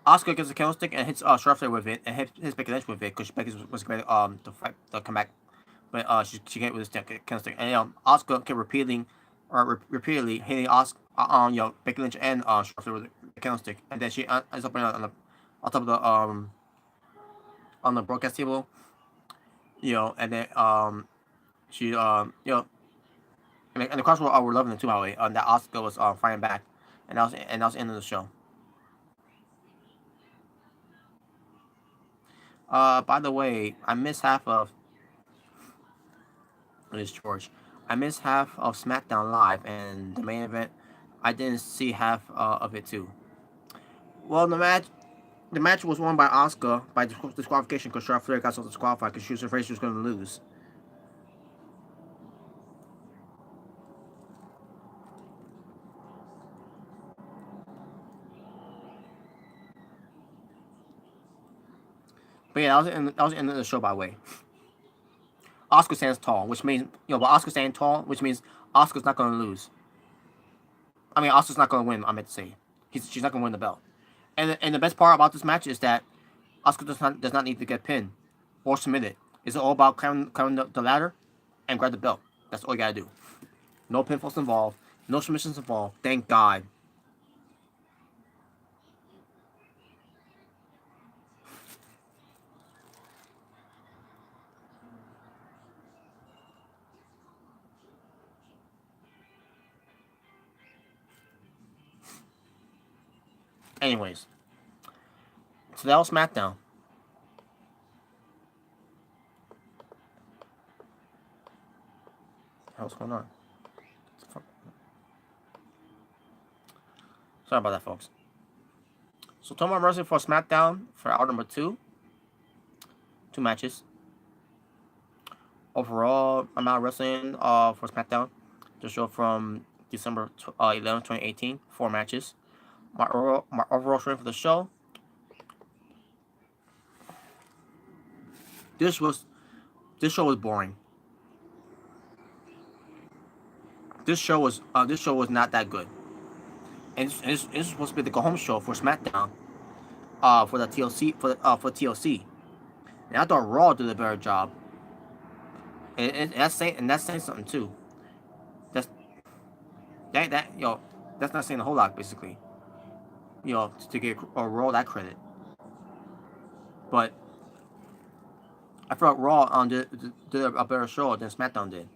Asuka gets a candlestick and hits Charlotte Flair with it and hits Becky Lynch with it because Becky was going to fight to come back, but she can't with this candlestick. And Asuka kept repeatedly hitting Becky Lynch and Charlotte Flair with the candlestick, and then she ends up on top of the on the broadcast table, and then she and the crowd were loving it too, by the way. That Asuka was fighting back, and that was the end of the show. By the way, I missed half of this George. I missed half of SmackDown Live and the main event. I didn't see half of it too. Well, the match was won by Asuka by disqualification because Charlotte Flair got so disqualified because she was afraid she was going to lose. But yeah, that was the end of the show, by the way. Asuka stands tall, which means but Asuka standing tall, which means Asuka's not going to lose. I mean, Asuka's not going to win. I meant to say, she's not going to win the belt. And the best part about this match is that Asuka does not need to get pinned or submitted. It's all about climbing the ladder and grab the belt. That's all you gotta do. No pinfalls involved. No submissions involved. Thank God. Anyways, so that was SmackDown. What's going on? Sorry about that, folks. So tomorrow wrestling for SmackDown for hour number 2. 2 matches. Overall amount of wrestling for SmackDown, the show from December 11, 2018, 4 matches. My overall rating for the show. This show was boring. This show was not that good. And it's supposed to be the go home show for SmackDown. For the TLC for TLC. And I thought Raw did a better job. And that's saying something too. That's not saying a whole lot basically. To give Raw that credit. But I felt Raw did a better show than SmackDown did.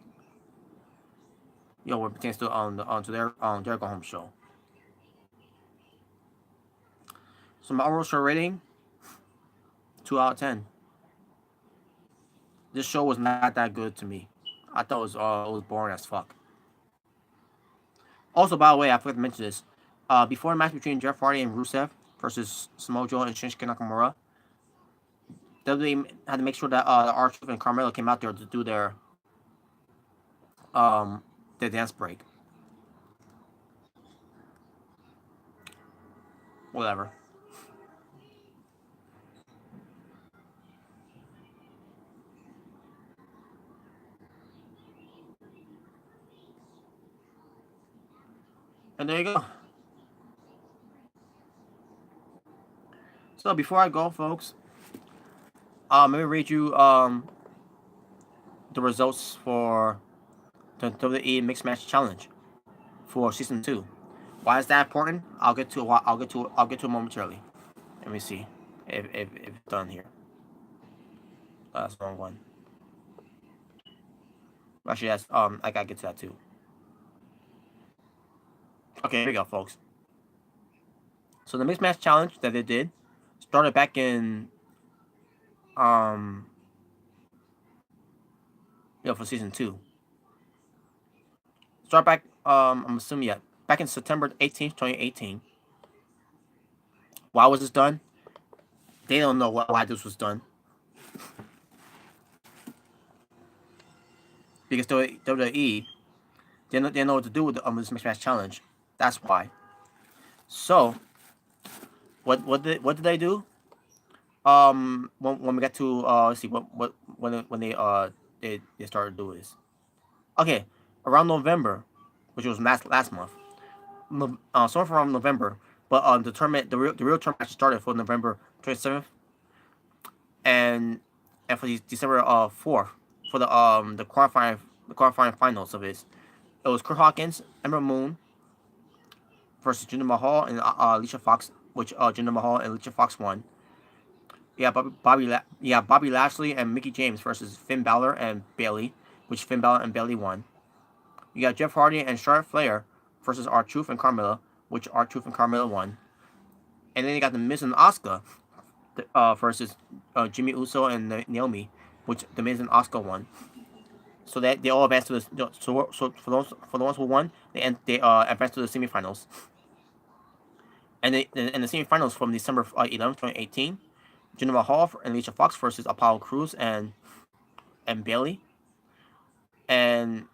When it pertains to their go home show. So my overall show rating, 2 out of 10. This show was not that good to me. I thought it was boring as fuck. Also, by the way, I forgot to mention this. Before the match between Jeff Hardy and Rusev versus Samoa Joe and Shinsuke Nakamura, WWE had to make sure that R-Truth and Carmelo came out there to do their dance break. Whatever. And there you go. So before I go, folks, let me read you the results for the WWE Mixed Match Challenge for season 2. Why is that important? I'll get to it momentarily. Let me see if it's done here. That's the wrong one. Actually, that's I gotta get to that too. Okay, here we go, folks. So the Mixed Match Challenge that they did started back in for season 2. Start back I'm assuming back in September 18th, 2018. Why was this done? They don't know why this was done. Because WWE they know what to do with this Mixed Match Challenge. That's why. So, what did they do? When we got to let's see when they started doing this. Okay, around November, which was last month. Somewhere around November, but the tournament, the real tournament started for November 27th, and for December 4th for the qualifying finals of it. It was Kurt Hawkins, Ember Moon versus Jinder Mahal and Alicia Fox, which Jinder Mahal and Alicia Fox won. Bobby Lashley and Mickie James versus Finn Balor and Bayley, which Finn Balor and Bayley won. You got Jeff Hardy and Charlotte Flair versus R-Truth and Carmella, which R-Truth and Carmella won. And then you got The Miz and Asuka versus Jimmy Uso and Naomi, which The Miz and Asuka won. So that they all advanced to the so for the ones who won, they advanced to the semifinals. And in the semifinals from December 11, 2018, Jinder Mahal and Alicia Fox versus Apollo Crews and Bayley. And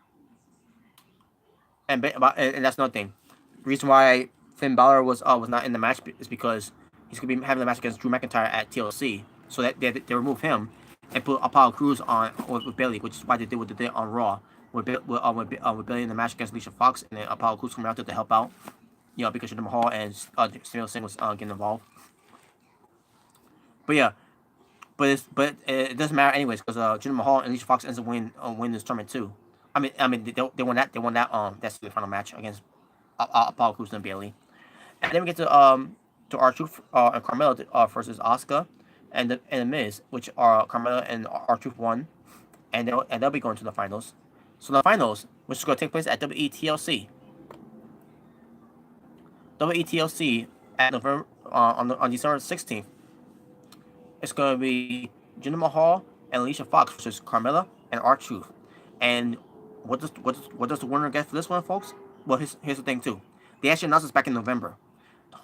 that's another thing. The reason why Finn Balor was not in the match is because he's gonna be having the match against Drew McIntyre at TLC. So that they remove him and put Apollo Crews on with Bayley, which is why they did what they did on Raw with Bayley in the match against Alicia Fox, and then Apollo Crews coming out there to help out. Because Jinder Mahal and Samuel Singh was getting involved. But it doesn't matter anyways because Jinder Mahal and Alicia Fox ends up win this tournament too. I mean they won that that's the final match against Apollo Crews and Bayley. And then we get to R-Truth and Carmella versus Asuka and the Miz, which are Carmella and R-Truth won, and they'll be going to the finals. So the finals, which is going to take place at WETLC. WETLC at November on December 16th, it's gonna be Jinder Mahal and Alicia Fox versus Carmella and R-Truth. And what does the winner get for this one, folks? Well, here's the thing too. They actually announced this back in November.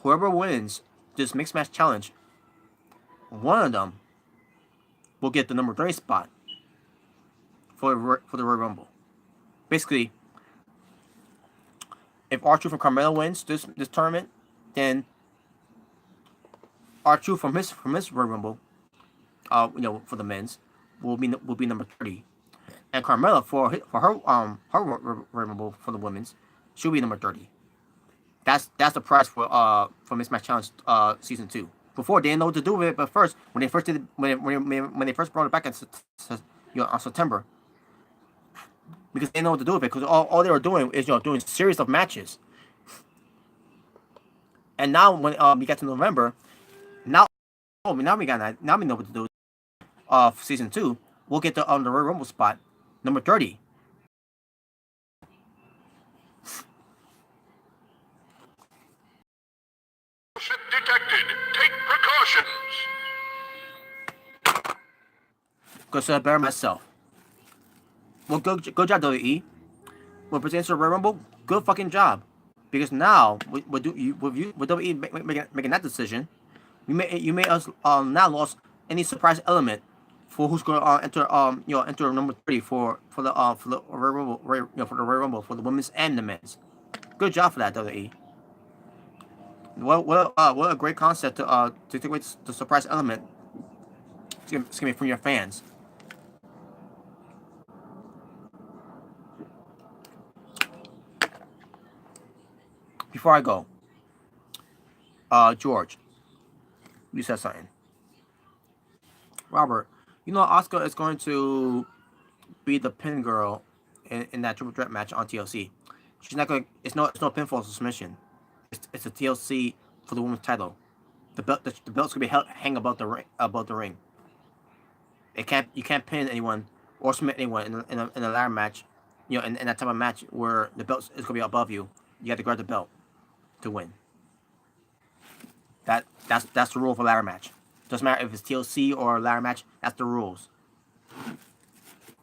Whoever wins this mixed match challenge, one of them will get the number 30 spot for the Royal Rumble. Basically, if R-Truth and Carmella wins this tournament, then R-Truth from his Royal Rumble, for the men's, will be number 30, and Carmella for her Royal Rumble for the women's, she'll be number 30. That's the prize for Mismatch Challenge season 2. Before they didn't know what to do with it, but first when they first brought it back on September, because they didn't know what to do with it, because all they were doing is doing series of matches. And now when we got to November, now we know what to do. Season 2, we'll get the Royal Rumble spot number 30. Detected. Take precautions. Because I better myself. Well, good job, WWE. When presenting to the Royal Rumble, good fucking job. Because now, with WWE making that decision, you may us now lost any surprise element for who's going to enter number 30 for the Royal Rumble, for the Royal Rumble for the women's and the men's. Good job for that, WWE. What a great concept to take away the surprise element. Excuse me, from your fans. Before I go, George, you said something. Robert, Asuka is going to be the pin girl in that triple threat match on TLC. She's not going. It's no pinfall submission. It's a TLC for the women's title. The belt's gonna be hang above the ring. You can't pin anyone or submit anyone in a ladder match. In that type of match where the belt is gonna be above you. You have to grab the belt to win. That's the rule for ladder match. Doesn't matter if it's TLC or a ladder match. That's the rules.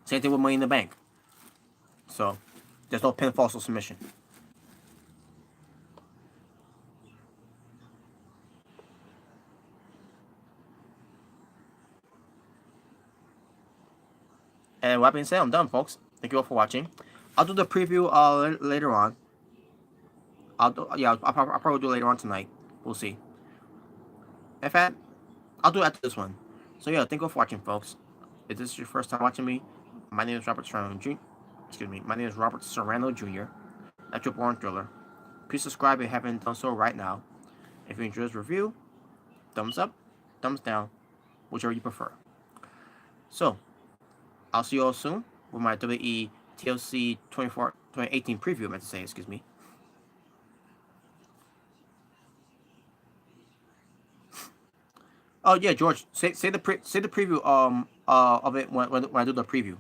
Same thing with Money in the Bank. So there's no pinfall or submission. And with that being said, I'm done, folks. Thank you all for watching. I'll do the preview later on. I'll probably do it later on tonight. We'll see. In fact, I'll do it after this one. So yeah, thank you all for watching, folks. If this is your first time watching me, my name is Robert Serrano Jr. My name is Robert Serrano Jr. Natural Born Thriller. Please subscribe if you haven't done so right now. If you enjoyed this review, thumbs up, thumbs down, whichever you prefer. So, I'll see you all soon with my WWE TLC 2018 preview, I meant to say, excuse me. Oh yeah, George, say the preview of it when I do the preview.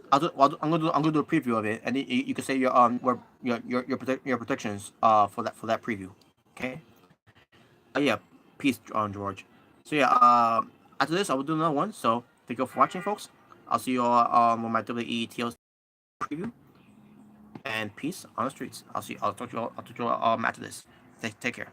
I'm gonna do a preview of it, and you can say your predictions for that preview. Okay. Yeah, peace, George. So yeah, after this I will do another one. So thank you all for watching, folks. I'll see you all with my WWE TLC preview. And peace on the streets. I'll talk to you all after this. Take care.